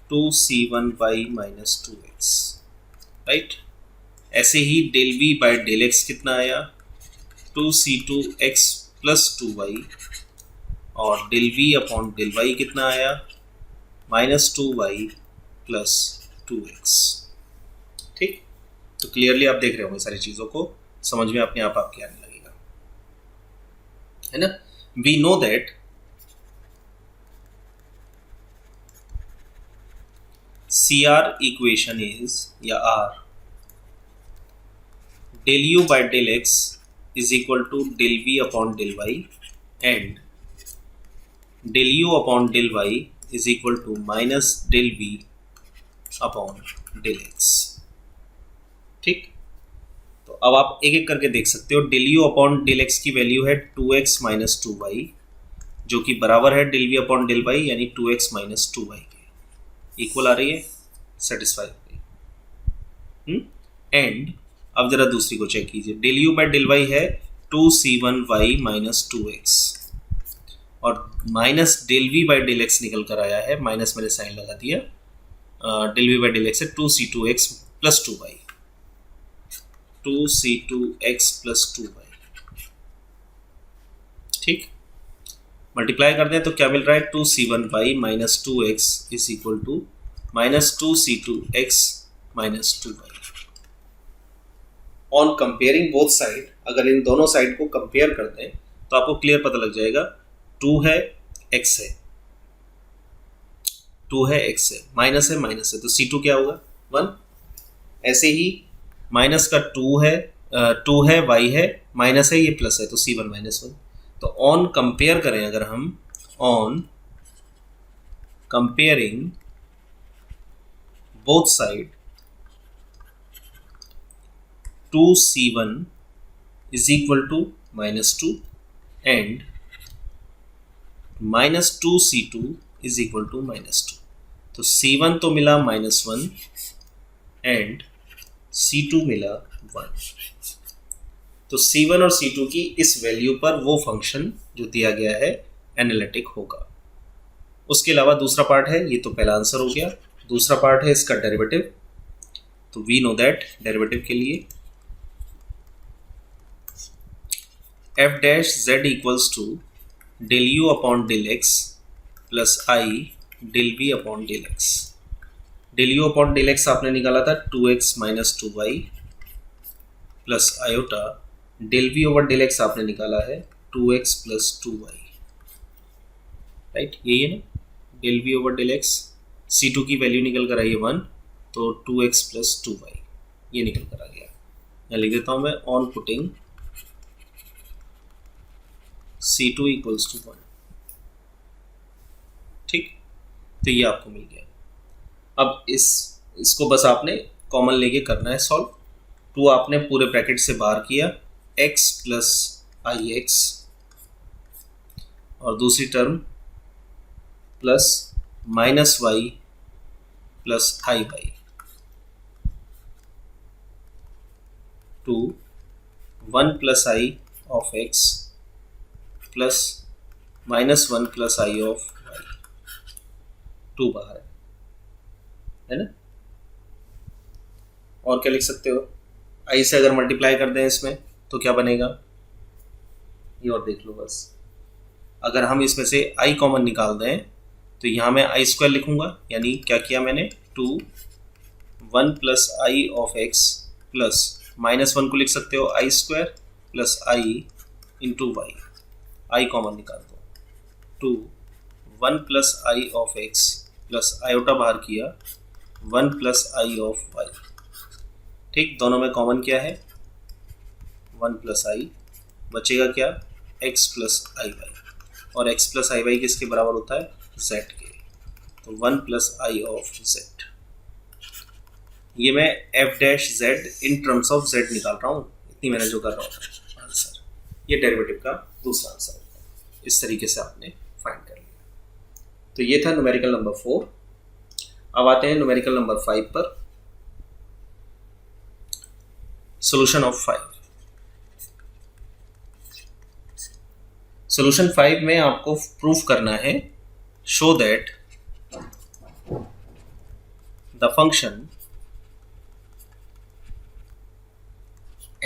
2c1y minus 2x, right. ऐसे ही del v by del x कितना आया, 2c2x plus 2y और del v upon del y कितना आया, माइनस 2y प्लस 2x। ठीक, तो क्लियरली आप देख रहे होंगे सारी चीज़ों को, समझ में अपने आप आपके आने लगेगा, है ना। We know that CR equation is या R del u by del x is equal to del v upon del y and del u upon del y is equal to minus del v upon del x। ठीक, तो अब आप एक एक करके देख सकते हो। del u upon del x की वैल्यू है 2x minus 2y जो कि बराबर है del v upon del y यानी 2x minus 2y के, इक्वल आ रही है, सेटिस्फाई हो गई। एंड अब जरा दूसरी को चेक कीजिए, del u by del y है 2c1y माइनस 2x और minus del v by del x निकल कर आया है, माइनस मैंने साइन लगा दिया, del v by del x है 2c2x plus 2y, 2c2x plus 2y। ठीक, मल्टीप्लाई करते हैं तो क्या मिल रहा है, 2c1y minus 2x is equal to minus 2c2x minus 2y। On comparing both side, अगर इन दोनों साइड को कंपेयर करते हैं तो आपको क्लियर पता लग जाएगा, 2 है x है, 2 है x है, माइनस है माइनस है, तो c2 क्या होगा 1। ऐसे ही माइनस का 2 है, 2 है y है, माइनस है ये प्लस है, तो c1 माइनस 1। तो ऑन कंपेयर करें अगर हम, on comparing both side 2c1 is equal to minus 2 and minus 2c2 is equal to minus 2। तो c1 तो मिला -1 एंड c2 मिला 1। तो c1 और c2 की इस वैल्यू पर वो फंक्शन जो दिया गया है एनालिटिक होगा। उसके अलावा दूसरा पार्ट है, ये तो पहला आंसर हो गया, दूसरा पार्ट है इसका डेरिवेटिव। तो वी नो दैट डेरिवेटिव के लिए f dash z equals to del u upon del x plus i del v upon del x. Del u upon del x आपने निकाला था 2x minus 2y plus iota, del v over del x आपने निकाला है 2x plus 2y, right, यही है ना। Del v over del x, C2 की वैल्यू निकल कर आई है 1, तो 2x प्लस 2y ये निकल कर आ गया। मैं लिख देता हूँ मैं on putting C2 equals to 1, ठीक, तो ये आपको मिल गया। अब इसको बस आपने कॉमन लेके करना है सॉल्व। 2 आपने पूरे ब्रैकेट से बाहर किया, x प्लस आई एक्स और दूसरी term plus minus y plus i y to 1 plus i of x plus minus 1 plus i of y, 2 बाहर है ना। और क्या लिख सकते हो, आई से अगर मल्टीप्लाई कर दें इसमें तो क्या बनेगा, ये और देख लो बस। अगर हम इसमें से आई कॉमन निकाल दें तो यहाँ मैं आई स्क्वायर लिखूंगा, यानी क्या किया मैंने 2 1 plus i of x plus minus 1 को लिख सकते हो आई स्क्वायर प्लस आई इंटू वाई, आई कॉमन निकाल दो, 2 1 plus i of x plus iota बाहर किया 1 प्लस आई ऑफ वाई, ठीक, दोनों में कॉमन क्या है 1 प्लस आई, बचेगा क्या x प्लस आई वाई, और x प्लस आई वाई किसके बराबर होता है z के, तो 1 प्लस आई ऑफ z। ये मैं f dash z in terms of z निकाल रहा हूँ, इतनी मैंने जो कर रहा हूँ आंसर, ये डेरिवेटिव का दूसरा आंसर होता है। इस तरीके से आपने फाइंड कर लिया। तो ये था न्यूमेरिकल नंबर 4। अब आते हैं न्यूमेरिकल नंबर 5 पर, सॉल्यूशन ऑफ 5। सॉल्यूशन 5 में आपको प्रूफ करना है, show that the function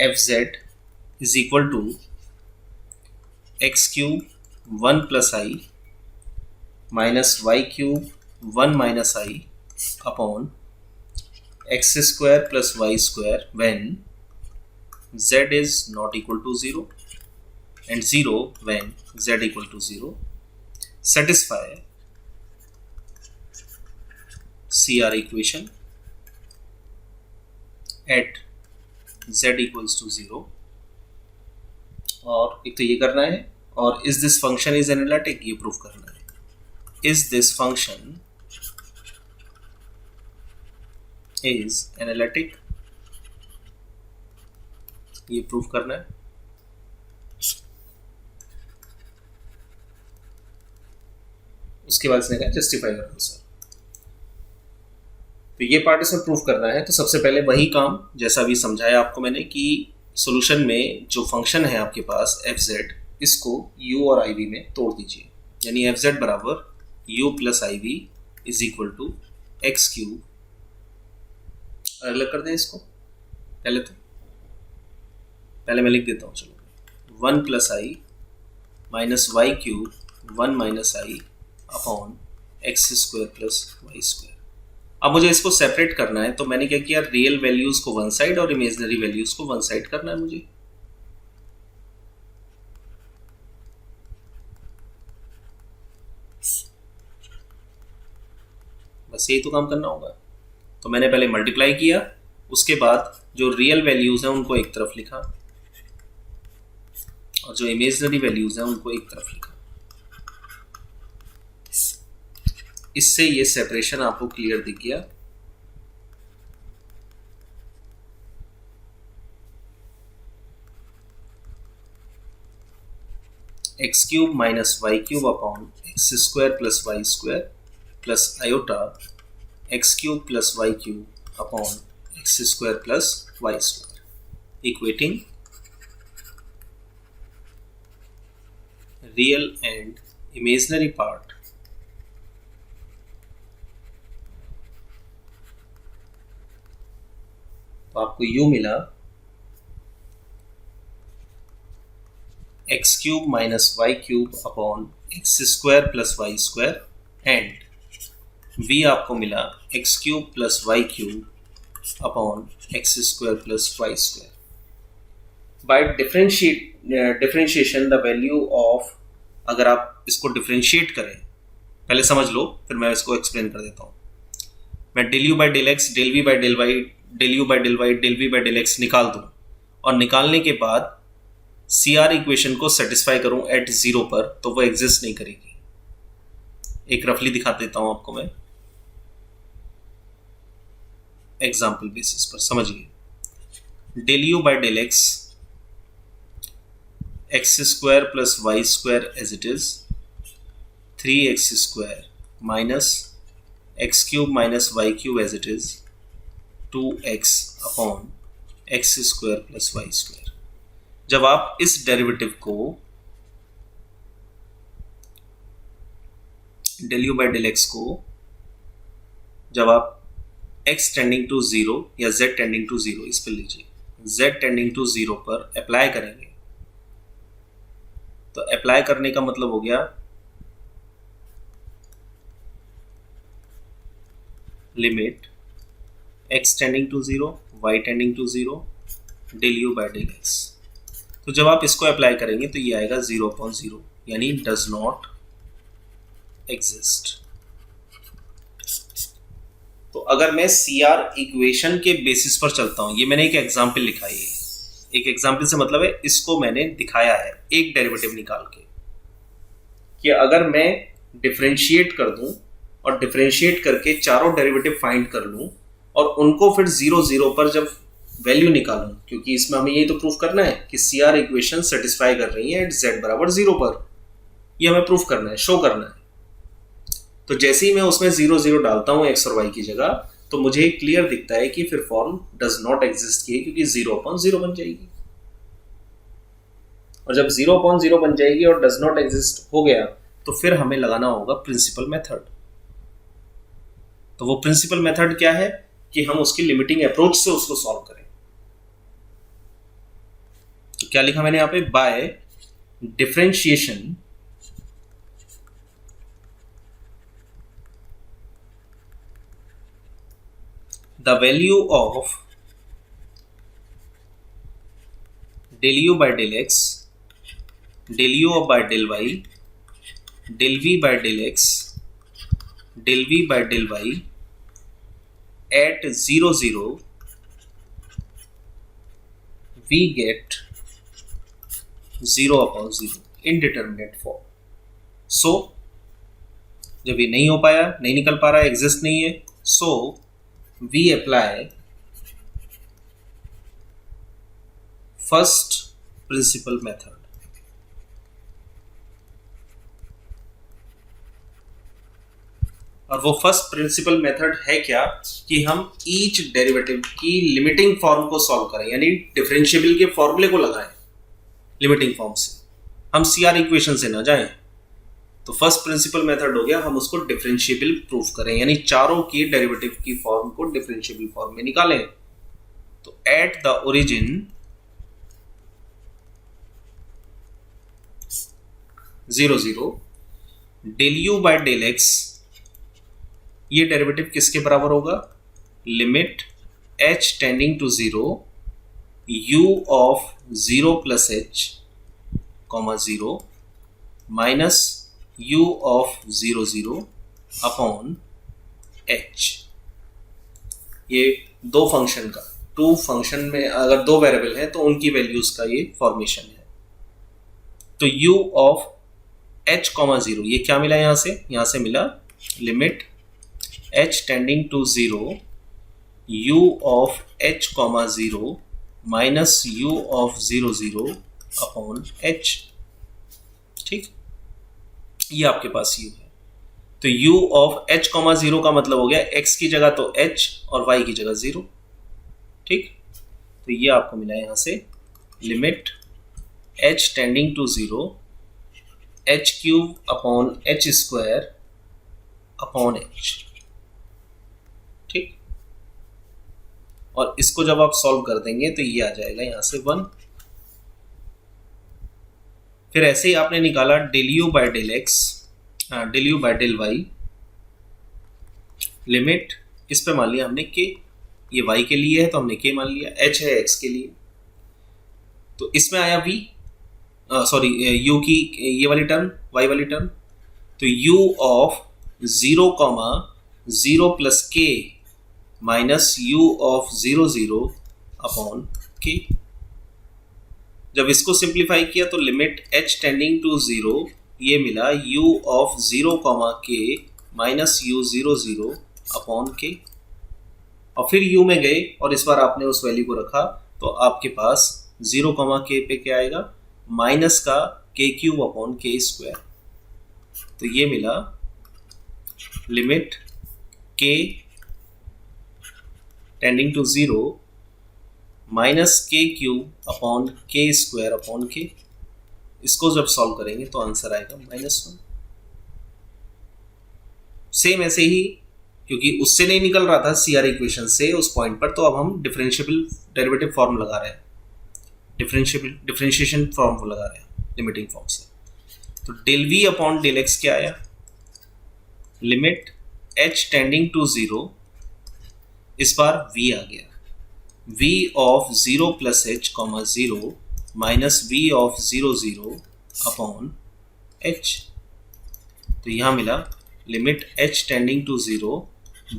fz is equal to x cube 1 plus i minus y cube 1 minus i upon x square plus y square when z is not equal to 0 and 0 when z equal to 0, satisfy CR equation at z equals to 0। और एक तो ये करना है, और is this function is analytic ये proof करना है। is this function is analytic ये प्रूफ करना है। उसके बाद इसने कहा जस्टिफाई कर दो सर। तो ये पार्ट इसमें प्रूफ करना है। तो सबसे पहले वही काम जैसा अभी समझाया आपको मैंने कि सॉल्यूशन में जो फंक्शन है आपके पास fz, इसको u और iv में तोड़ दीजिए, यानी fz बराबर u plus i v is equal to x cube, अलग कर दें इसको पहले मैं लिख देता हूँ, चलो 1 plus i minus y cube 1 minus i upon x square plus y square. अब मुझे इसको सेपरेट करना है, तो मैंने क्या किया, रियल वैल्यूज को वन साइड और इमेजिनरी वैल्यूज को वन साइड करना है मुझे। बस यही तो काम करना होगा। तो मैंने पहले मल्टीप्लाई किया, उसके बाद जो रियल वैल्यूज हैं उनको एक तरफ लिखा और जो इमेजिनरी वैल्यूज हैं उनको एक तरफ लिखा। इससे ये सेपरेशन आपको क्लियर दिख गया। X cube minus y cube upon x square plus y square plus iota x cube plus y cube upon x square plus y square equating real and imaginary part तो आपको u मिला x cube minus y cube upon x square plus y square and v आपको मिला x cube plus y cube upon x square plus y square. By differentiation the value of, अगर आप इसको differentiate करें, पहले समझ लो फिर मैं इसको एक्सप्लेन कर देता हूँ। मैं del u by del x, del v by del y, del u by del y, del v by del x निकाल दूँ और निकालने के बाद सी आर इक्वेशन को सेटिस्फाई करूँ एट जीरो पर, तो वो एग्जिस्ट नहीं करेगी। एक रफली दिखा देता हूँ आपको मैं एग्जाम्पल बेसिस पर, समझिए। Del u by del x, x square plus y square as it is, 3x square minus x cube minus y cube as it is, 2x upon x square plus y square. जब आप इस derivative को del u by del x को जब आप x tending to zero या z tending to zero, इस पर लीजिए, z टेंडिंग टू जीरो पर अप्लाई करेंगे, तो अप्लाई करने का मतलब हो गया limit x tending to zero, y tending to zero, del u by del x. तो जब आप इसको अप्लाई करेंगे तो ये आएगा 0.0, यानी डज नॉट एग्जिस्ट। तो अगर मैं सी आर इक्वेशन के बेसिस पर चलता हूं, ये मैंने एक एग्जाम्पल लिखा है, एक एग्जाम्पल से मतलब है इसको मैंने दिखाया है एक डेरिवेटिव निकाल के, कि अगर मैं डिफरेंशिएट कर दूं और डिफरेंशिएट करके चारों डेरिवेटिव फाइंड कर लूं और उनको फिर 0 पर जब वैल्यू निकालूं, क्योंकि इसमें हमें यही तो प्रूफ करना है कि सी आर इक्वेशन सेटिस्फाई कर रही है एट z बराबर 0 पर, ये हमें प्रूफ करना है, शो करना है। तो जैसे ही मैं उसमें 0 डालता हूं x और y की जगह, तो मुझे क्लियर दिखता है कि फिर फॉर्म डज नॉट एग्जिस्ट की है, क्योंकि 0/0 बन जाएगी। और जब 0/0 बन जाएगी और डज नॉट एग्जिस्ट हो गया, तो फिर हमें लगाना होगा प्रिंसिपल मेथड। तो वो प्रिंसिपल मेथड क्या है कि हम उसकी लिमिटिंग अप्रोच से उसको सॉल्व करें। तो क्या लिखा मैंने यहां पे, by differentiation the value of del u by del x, del u by del y, del v by del x, del v by del y at 0 we get 0/0 indeterminate form। so जब ये नहीं हो पाया, नहीं निकल पा रहा है, एग्जिस्ट नहीं है, so we apply first principle method। और वो फर्स्ट प्रिंसिपल मेथड है क्या कि हम ईच डेरिवेटिव की लिमिटिंग फॉर्म को सॉल्व करें, यानी डिफरेंशिएबल के फॉर्मूले को लगाएं लिमिटिंग फॉर्म से, हम सीआर इक्वेशन से ना जाएं। तो फर्स्ट प्रिंसिपल मेथड हो गया, हम उसको डिफरेंशिएबल प्रूफ करें, यानी चारों की डेरिवेटिव की फॉर्म को डिफरेंशिएबल फॉर्म में निकालें। तो at the origin 0 del u by del x, ये डेरिवेटिव किसके बराबर होगा, limit h tending to 0 u of 0 plus h comma 0 minus u of 0 upon h। ये दो फंक्शन का, टू फंक्शन में अगर दो वेरिएबल है तो उनकी वैल्यूज का ये फॉर्मेशन है। तो u ऑफ h कॉमा 0, ये क्या मिला, यहां से मिला limit h tending to 0 u of h comma 0 minus u of 0 upon h। ठीक, ये आपके पास u है। तो u ऑफ h कॉमा 0 का मतलब हो गया x की जगह तो h और y की जगह 0। ठीक, तो ये आपको मिला यहां से limit h tending to 0 h cube upon h square upon h। ठीक, और इसको जब आप सॉल्व कर देंगे तो ये आ जाएगा यहां से 1। फिर ऐसे ही आपने निकाला del u by del x, del u by del y, limit इस पे मान लिया हमने के, ये y के लिए है तो हमने k मान लिया, h है x के लिए, तो इसमें आया v, सॉरी u की ये वाली टर्म, y वाली टर्म, तो u of 0, 0 plus k minus u of 0, 0 upon k। जब इसको सिंप्लीफाई किया तो लिमिट h टेंडिंग टू 0, ये मिला u of 0, k minus u 0, 0 upon के, और फिर u में गए और इस बार आपने उस वैल्यू को रखा तो आपके पास 0, k पे क्या आएगा, माइनस का k cube upon k square, तो ये मिला limit k tending to 0 minus k cube upon k square upon k। इसको जब सॉल्व करेंगे तो आंसर आएगा -1। सेम ऐसे ही, क्योंकि उससे नहीं निकल रहा था CR इक्वेशन से उस पॉइंट पर, तो अब हम डिफरेंशिएबल डेरिवेटिव फॉर्म लगा रहे हैं, डिफरेंशिएशन फॉर्म लगा रहे हैं लिमिटिंग फॉर्म से। तो del v upon del x क्या आया, लिमिट h टेंडिंग टू 0, इस बार v आ गया, v of 0 plus h, 0 minus v of 0, 0 upon h, तो यहां मिला limit h tending to 0,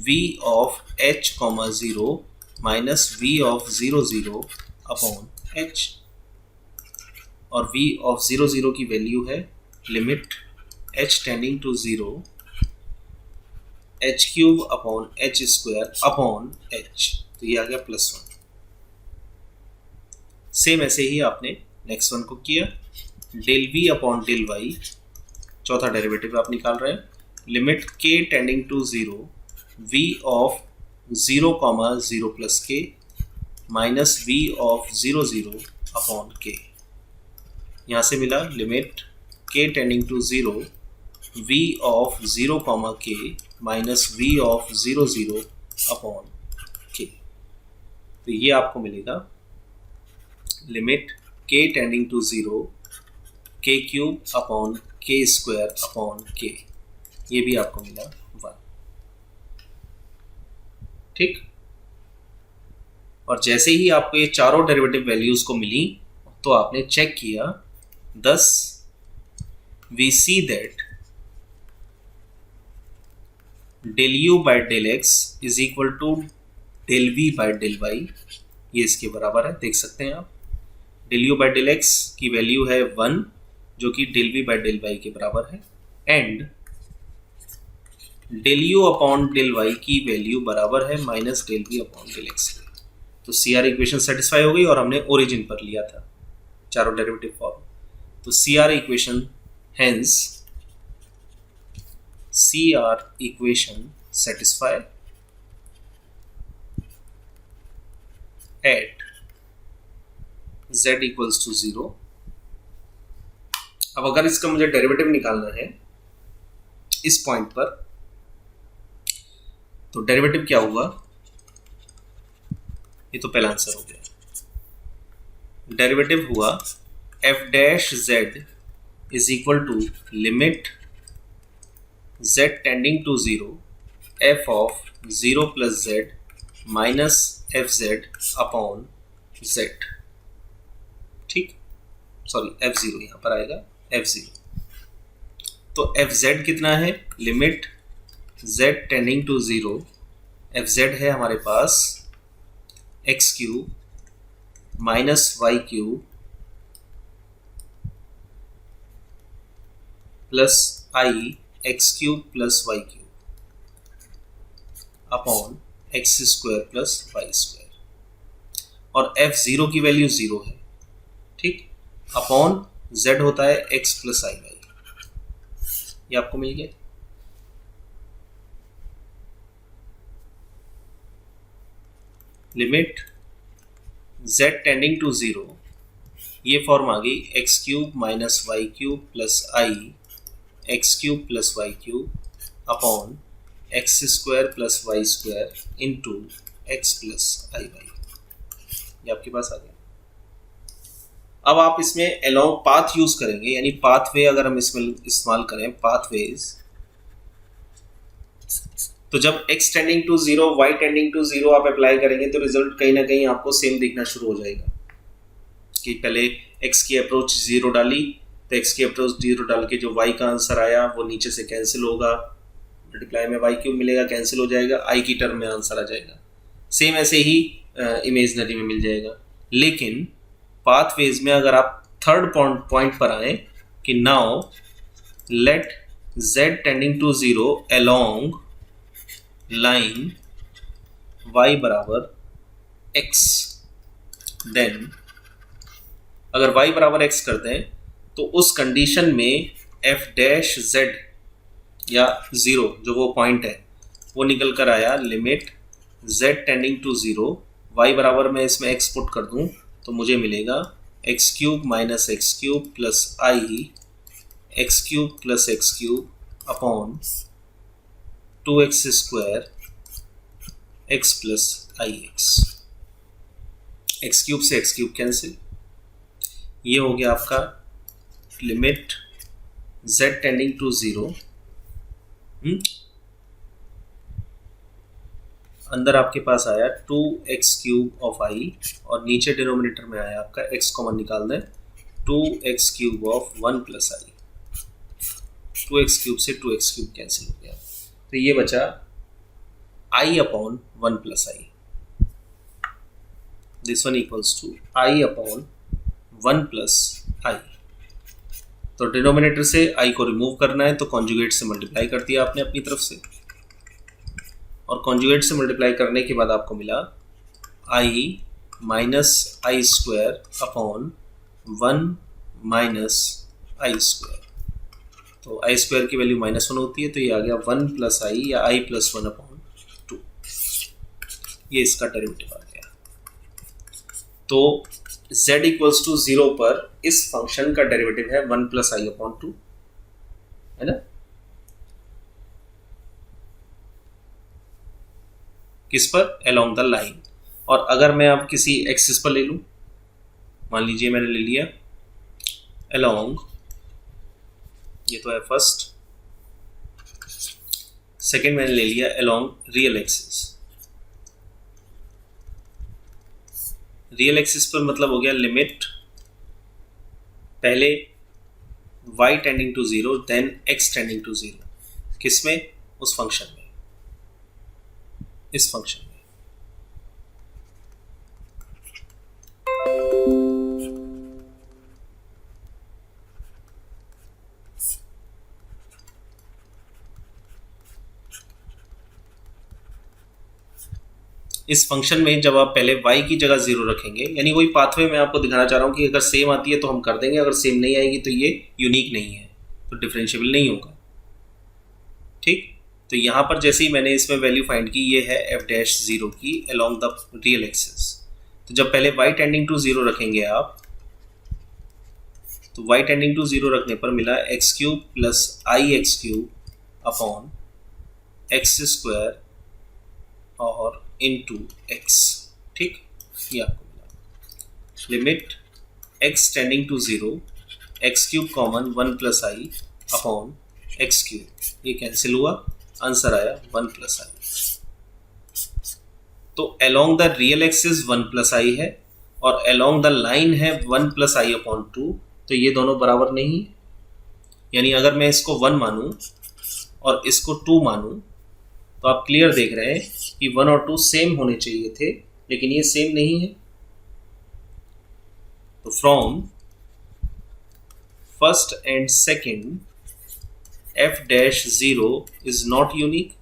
v of h, 0 minus v of 0, 0 upon h, और v of 0, 0 की वैल्यू है limit h tending to 0, h cube upon h square upon h, तो ये आ गया +1। Same ऐसे ही आपने नेक्स्ट वन को किया, del v upon del y, चौथा डेरिवेटिव आप निकाल रहे हैं, limit k tending to 0, v of 0, 0 plus k minus v of 0, 0 upon k, यहाँ से मिला limit k tending to 0, v of 0, k minus v of 0, 0 upon k, तो ये आपको मिलेगा limit k tending to 0, k cube upon k square upon k, ये भी आपको मिला 1। ठीक, और जैसे ही आपको ये चारों डेरिवेटिव वैल्यूज को मिली तो आपने चेक किया, thus we see that del u by del x is equal to del v by del y, ये इसके बराबर है, देख सकते हैं आप, del u by del x की वैल्यू है 1 जो कि del v by del y के बराबर है, and del u upon del y की वैल्यू बराबर है minus del v upon del x के। तो CR इक्वेशन सेटिस्फाई हो गई और हमने ओरिजिन पर लिया था चारों डेरिवेटिव फॉर्म, तो CR equation, hence CR equation satisfy at z equals to 0। अब अगर इसका मुझे डेरिवेटिव निकालना है इस पॉइंट पर, तो डेरिवेटिव क्या हुआ, ये तो पहला आंसर हो गया। डेरिवेटिव हुआ f dash z is equal to limit z tending to 0, f of 0 plus z minus f z upon z। ठीक, सॉरी f0 यहां पर आएगा f0, तो fz कितना है, limit z tending to 0, fz है हमारे पास x cube minus y cube plus i x cube plus y cube upon x square plus y square, और f0 की वैल्यू 0 है। ठीक, अपॉन z होता है x प्लस i y, ये आपको मिल गया। लिमिट z टेंडिंग टू 0, ये फॉर्म आ गई x cube minus y cube plus i x cube plus y cube upon x square plus y square into x plus i y, ये आपके पास आ गया। अब आप इसमें अलोंग पाथ यूज करेंगे, यानी पाथवे अगर हम इसमें इस्तेमाल करें पाथवेज, तो जब x tending to 0 y tending to 0 आप अप्लाई करेंगे तो रिजल्ट कहीं ना कहीं आपको सेम दिखना शुरू हो जाएगा कि पहले x की अप्रोच 0 डाली तो x की अप्रोच 0 डाल के जो y का आंसर आया वो नीचे से कैंसिल होगा, मल्टीप्लाई में y क्यूब मिलेगा, कैंसिल हो जाएगा, i की टर्म में आंसर आ जाएगा। सेम ऐसे ही इमेजनरी में मिल जाएगा। लेकिन पाथवेज में अगर आप थर्ड पॉइंट पर आए कि now let z tending to 0 along line y बराबर x, देन अगर y बराबर x कर दें तो उस कंडीशन में f डैश z या 0 जो वो पॉइंट है वो निकल कर आया limit z tending to 0, y बराबर मैं इसमें x पुट कर दूं तो मुझे मिलेगा x cube minus x cube plus i x cube plus x cube upon 2x square x plus i x cube से एक्स क्यूब कैंसिल। ये हो गया आपका लिमिट z टेंडिंग टू 0, अंदर आपके पास आया 2x क्यूब ऑफ i और नीचे डिनोमिनेटर में आया आपका x कॉमन निकाल दें 2x cube of 1 plus I, 2x cube से 2x क्यूब कैंसिल हो गया तो ये बचा i upon 1 plus i, this one equals to i upon 1 plus i. तो डिनोमिनेटर से i को रिमूव करना है तो कॉन्जुगेट से मल्टीप्लाई कर दिया आपने अपनी तरफ से, और कॉन्जुगेट से मल्टीप्लाई करने के बाद आपको मिला i minus I square upon 1 minus I square. तो आई स्क्वायर की वैल्यू -1 होती है तो ये आ गया 1 प्लस आई या i प्लस 1 अपॉन 2, ये इसका डेरिवेटिव आ गया। तो z इक्वल्स टू 0 पर इस फंक्शन का डेरिवेटिव है 1 प्लस आई अपॉन 2, है ना। किस पर? Along the line. और अगर मैं अब किसी एक्सिस पर ले लूं, मान लीजिए मैंने ले लिया अलोंग, ये तो है फर्स्ट, सेकेंड मैंने ले लिया along real axis. Real axis पर मतलब हो गया लिमिट पहले y tending to 0 then x tending to 0, किसमें? उस फंक्शन में, इस फंक्शन में। इस फंक्शन में जब आप पहले y की जगह 0 रखेंगे, यानी वही पाथवे मैं आपको दिखाना चाह रहा हूं कि अगर सेम आती है तो हम कर देंगे, अगर सेम नहीं आएगी तो ये यूनिक नहीं है तो डिफरेंशिएबल नहीं होगा, ठीक। तो यहाँ पर जैसे ही मैंने इसमें वैल्यू फाइंड की, ये है f डैश 0 की अलोंग द रियल एक्सिस। तो जब पहले y टेंडिंग टू 0 रखेंगे आप, तो y टेंडिंग टू 0 रखने पर मिला x cube plus i x cube upon x square और इनटू x, ठीक। ये आपको मिला limit x tending to 0, x cube common 1 plus i upon x cube, ये कैंसिल हुआ, आंसर आया 1 प्लस आई। तो along the real axis 1 plus i है और अलोंग द लाइन है 1 प्लस आई अपॉन 2, तो ये दोनों बराबर नहीं है। यानी अगर मैं इसको 1 मानूं और इसको 2 मानूं तो आप क्लियर देख रहे हैं कि 1 और 2 सेम होने चाहिए थे, लेकिन ये सेम नहीं है। तो from first and second f dash 0 is not unique,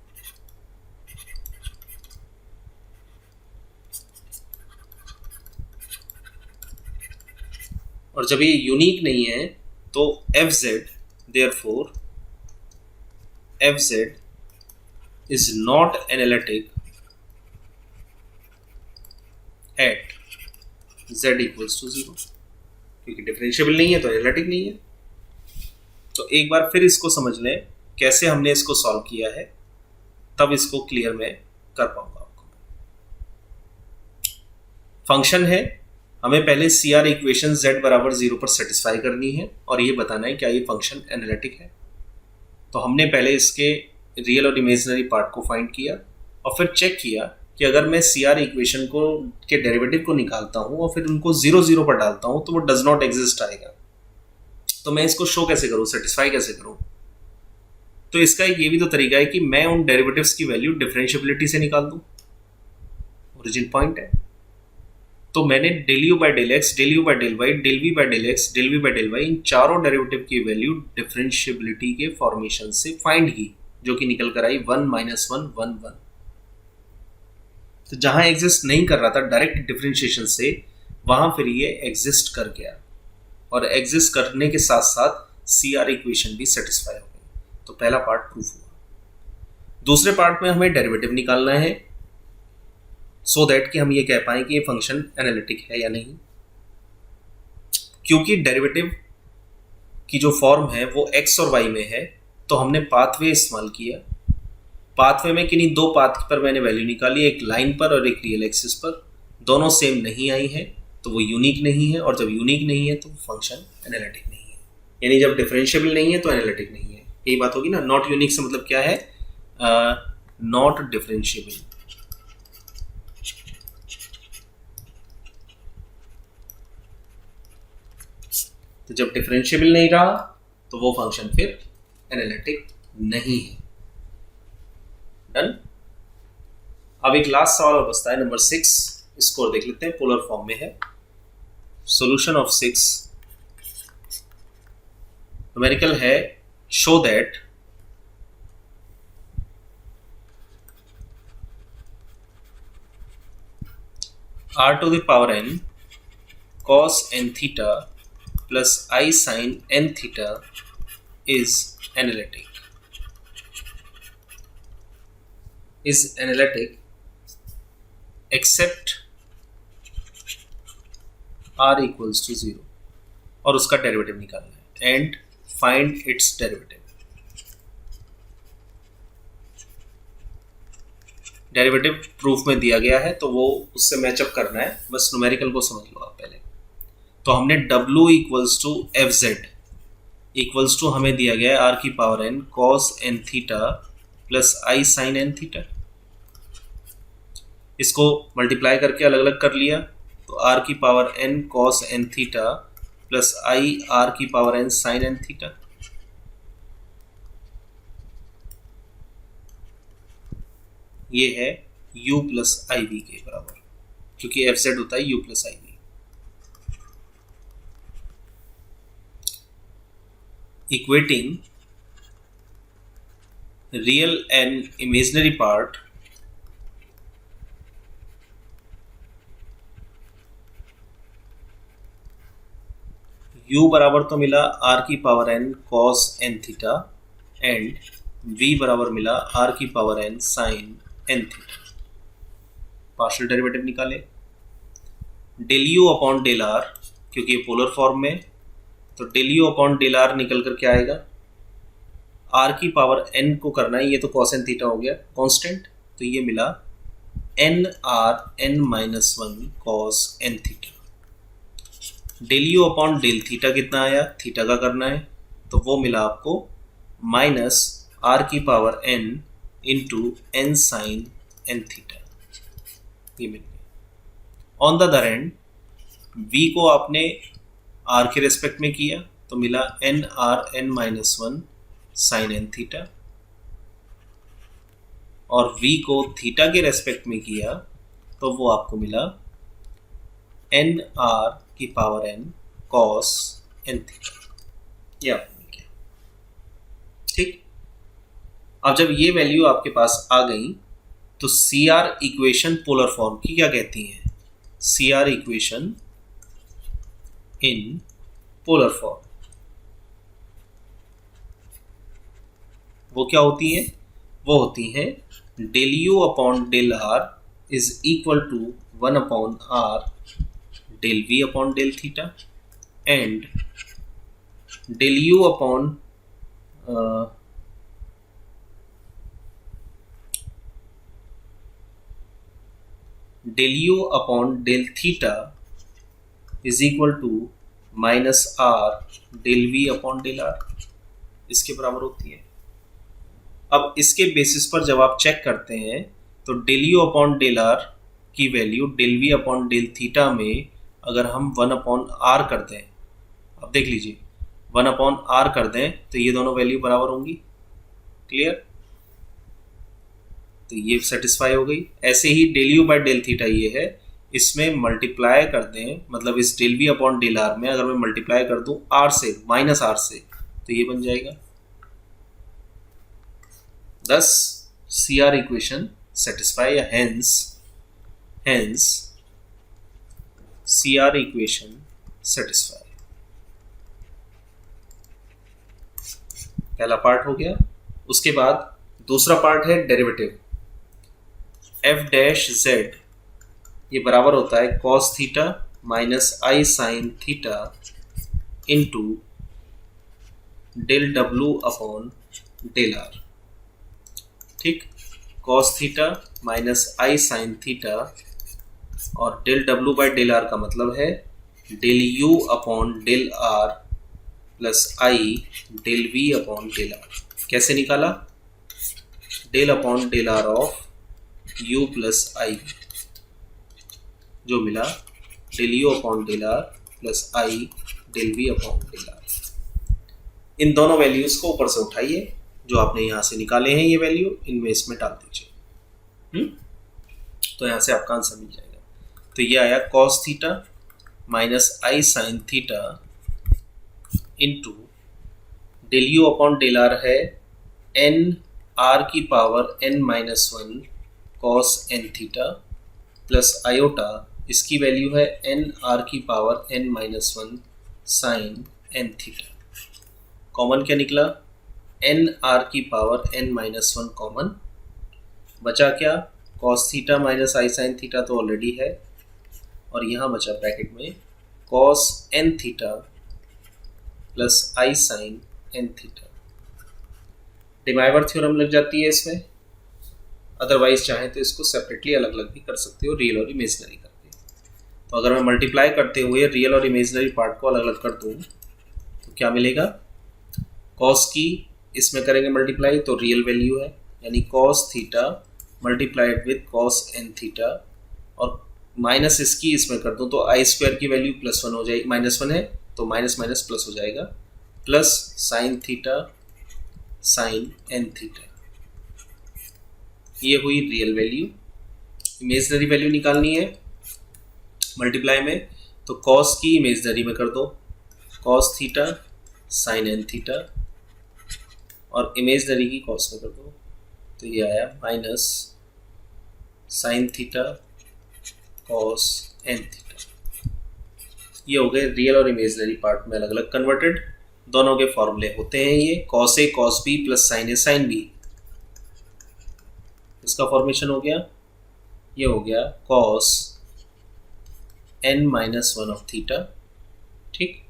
और जब ये यूनिक नहीं है तो fz, therefore fz is not analytic at z equals to 0, क्योंकि डिफरेंशिएबल नहीं है तो एनालिटिक नहीं है। तो एक बार फिर इसको समझ लें कैसे हमने इसको सॉल्व किया है, तब इसको क्लियर मैं कर पाऊंगा आपको। फंक्शन है हमें पहले सी आर इक्वेशन z बराबर 0 पर सेटिस्फाई करनी है और ये बताना है क्या ये फंक्शन एनालिटिक है। तो हमने पहले इसके रियल और इमेजिनरी पार्ट को फाइंड किया और फिर चेक किया कि अगर मैं सी आर इक्वेशन को के डेरिवेटिव को निकालता हूँ और फिर उनको 0 पर डालता हूँ तो वो डज नॉट एग्जिस्ट आएगा। तो मैं इसको शो कैसे करूँ, सेटिस्फाई कैसे करूँ? तो इसका एक ये भी तो तरीका है कि मैं उन डेरिवेटिव्स की वैल्यू डिफरेंशिएबिलिटी से निकाल दूँ, ओरिजिन पॉइंट है। तो मैंने del u by del x, del u by del y, del v by del x, del v by del y, इन चारों डेरिवेटिव की वैल्यू डिफरेंशिएबिलिटी के फॉर्मेशन से फाइंड की, जो कि निकल कर आई 1 -1 1 1। तो जहां एग्जिस्ट नहीं कर रहा था डायरेक्ट डिफरेंशिएशन से, वहां फिर ये एग्जिस्ट कर गया और एग्जिस्ट करने के साथ साथ सी आर इक्वेशन भी सेटिस्फाई हो गई। तो पहला पार्ट प्रूफ हुआ। दूसरे पार्ट में हमें डेरिवेटिव निकालना है सो दैट कि हम ये कह पाएं कि ये फंक्शन एनालिटिक है या नहीं। क्योंकि डेरिवेटिव की जो फॉर्म है वो एक्स और वाई में है, तो हमने पाथवे इस्तेमाल किया। पाथवे में किन्हीं दो पाथ पर मैंने वैल्यू निकाली, एक लाइन पर और एक रियल एक्सिस पर। दोनों सेम नहीं आई है तो वो यूनिक नहीं है, और जब यूनिक नहीं है तो फंक्शन एनालिटिक नहीं है। यानी जब डिफरेंशिएबल नहीं है तो एनालिटिक नहीं है। यही बात होगी ना। नॉट यूनिक से मतलब क्या है? Not differentiable. तो जब डिफरेंशिएबल नहीं रहा तो वो फंक्शन फिर एनालिटिक नहीं है। डन। अब एक लास्ट सवाल और बचता है, नंबर 6। इसको और देख लेते हैं, पोलर फॉर्म में है। सॉल्यूशन ऑफ 6 न्यूमेरिकल है, show that r to the power n cos n theta plus I sin n theta is analytic. Is analytic except r equals to 0, और उसका डेरिवेटिव निकालना है and find its derivative. Derivative proof में दिया गया है तो वो उससे मैचअप करना है, बस न्यूमेरिकल को समझ लो आप पहले। तो हमने W equals to f z equals to हमें दिया गया है आर की power n cos n theta plus i sine n theta. इसको मल्टीप्लाई करके अलग अलग कर लिया तो आर की power n cos n theta plus i r की power n sine n theta. ये है u प्लस आई वी के बराबर, क्योंकि एफ जेड होता है u plus i v. Equating real and imaginary part u बराबर तो मिला r की power n cos n theta and v बराबर मिला r की power n sin n theta. Partial derivative निकाले, del u upon del r, क्योंकि ये पोलर फॉर्म में, तो del u upon del r निकल कर क्या आएगा? आर की पावर एन को करना है, ये तो कॉस एन थीटा हो गया कांस्टेंट, तो ये मिला n r n minus 1 cos n theta. Del u upon del theta कितना आया? थीटा का करना है, तो वो मिला आपको माइनस आर की power n into n sine n theta. ये मिल गया। On the other end v को आपने आर के रेस्पेक्ट में किया तो मिला n r n minus 1 sine n theta, और v को थीटा के रेस्पेक्ट में किया तो वो आपको मिला एन आर की power n cos n theta. ये आपको मिल गया। ठीक। अब जब ये वैल्यू आपके पास आ गई तो C R equation polar form की क्या कहती है? C R equation in polar form वो क्या होती है? वो होती है del u upon del r is equal to 1 upon r del v upon del theta and del u upon del u upon del theta is equal to minus r del v upon del r, इसके बराबर होती है। अब इसके basis पर जब आप check करते हैं तो del u upon del r की value del v upon del theta में अगर हम 1 अपॉन आर कर दें, अब देख लीजिए 1 अपॉन आर कर दें तो ये दोनों वैल्यू बराबर होंगी। क्लियर? तो ये सेटिस्फाई हो गई। ऐसे ही del u by del theta ये है, इसमें मल्टीप्लाई कर दें, मतलब इस del v upon del r में अगर मैं मल्टीप्लाई कर दूं आर से, माइनस आर से, तो ये बन जाएगा। Thus, CR equation satisfy hence CR equation satisfy। पहला पार्ट हो गया। उसके बाद दूसरा पार्ट है डेरिवेटिव। f डैश z ये बराबर होता है cos theta minus i sine theta into del w upon del r. ठीक, cos theta minus i sine theta और डेल डब्ल्यू बाई डेल आर का मतलब है del u upon del r plus i del v upon del r. कैसे निकाला? Del upon del r of u plus i, जो मिला del u upon del r plus i del v upon del r. इन दोनों values को ऊपर से उठाइए, जो आपने यहां से निकाले हैं ये वैल्यू, इनमें इसमें डाल दीजिए। तो यहां से आपका आंसर मिल जाएगा। तो ये आया cos theta minus i sine theta into del u upon del r है n r की power n minus 1 cos n theta plus iota, इसकी वैल्यू है n r की power n minus 1 sine n theta. Common क्या निकला? n r की power n minus 1 common, बचा क्या? cos theta minus i sine theta तो ऑलरेडी है, और यहाँ बचा ब्रैकेट में cos n theta plus i sine n theta. De Moivre theorem लग जाती है इसमें, अदरवाइज चाहें तो इसको सेपरेटली अलग अलग भी कर सकते हो, रियल और इमेजनरी करके। तो अगर मैं मल्टीप्लाई करते हुए रियल और इमेजनरी पार्ट को अलग अलग कर दूँ तो क्या मिलेगा? cos की इसमें करेंगे मल्टीप्लाई तो रियल वैल्यू है, यानी cos theta multiplied with cos n theta, और माइनस इसकी इसमें कर दूं तो आई स्क्वायर की वैल्यू प्लस 1 हो जाएगी, माइनस 1 है तो माइनस माइनस प्लस हो जाएगा, plus sine theta sine n theta. ये हुई रियल वैल्यू। इमेजनरी वैल्यू निकालनी है मल्टीप्लाई में, तो cos की इमेजनरी में कर दो cos theta sine n theta, और इमेजनरी की cos में कर दो, तो ये आया minus sine theta cos n theta. ये हो गए रियल और इमेजनरी पार्ट में अलग अलग कन्वर्टेड। दोनों के फॉर्मूले होते हैं ये cos a cos b plus sine a sine b। इसका फॉर्मेशन हो गया, ये हो गया cos n minus 1 of theta, ठीक,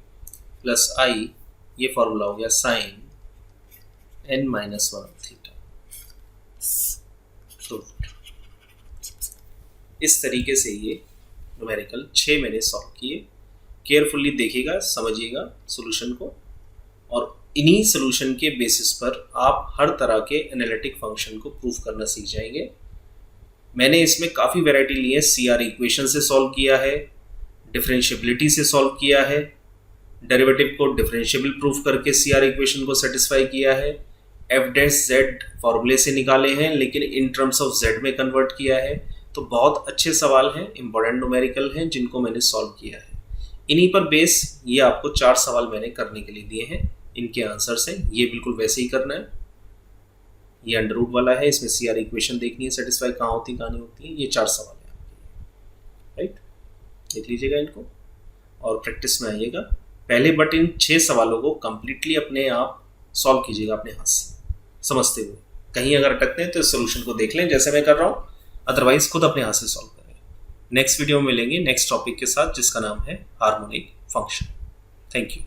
प्लस आई, ये फॉर्मूला हो गया sine n minus 1 of theta. तो इस तरीके से ये न्यूमेरिकल 6 मैंने सॉल्व किए। केयरफुली देखिएगा, समझिएगा सॉल्यूशन को, और इन्हीं सॉल्यूशन के बेसिस पर आप हर तरह के एनालिटिक फंक्शन को प्रूव करना सीख जाएंगे। मैंने इसमें काफ़ी वैरायटी ली है। CR इक्वेशन से सॉल्व किया है, डिफरेंशिएबिलिटी से सॉल्व किया है, डेरिवेटिव को डिफरेंशिएबल प्रूफ करके CR इक्वेशन को सेटिस्फाई किया है, f डैश z फॉर्मूले से निकाले हैं लेकिन इन टर्म्स ऑफ z में कन्वर्ट किया है। तो बहुत अच्छे सवाल हैं, इंपॉर्टेंट न्यूमेरिकल हैं, जिनको मैंने सॉल्व किया है। इन्हीं पर बेस ये आपको 4 सवाल मैंने करने के लिए दिए हैं, इनके आंसर्स हैं, ये बिल्कुल वैसे ही करना है। ये अंडर रूट वाला है, इसमें CR इक्वेशन देखनी है सेटिस्फाई कहाँ होती कहाँ नहीं होती है। ये 4 सवाल हैं, राइट, देख लीजिएगा इनको और प्रैक्टिस में आइएगा पहले। बट इन 6 सवालों को कंप्लीटली अपने आप सॉल्व कीजिएगा अपने हाथ से, समझते हुए। कहीं अगर अटकते हैं तो इस सोल्यूशन को देख लें जैसे मैं कर रहा हूँ, अदरवाइज खुद अपने हाथ से सॉल्व करें। नेक्स्ट वीडियो में मिलेंगे नेक्स्ट टॉपिक के साथ, जिसका नाम है हार्मोनिक फंक्शन। Thank you.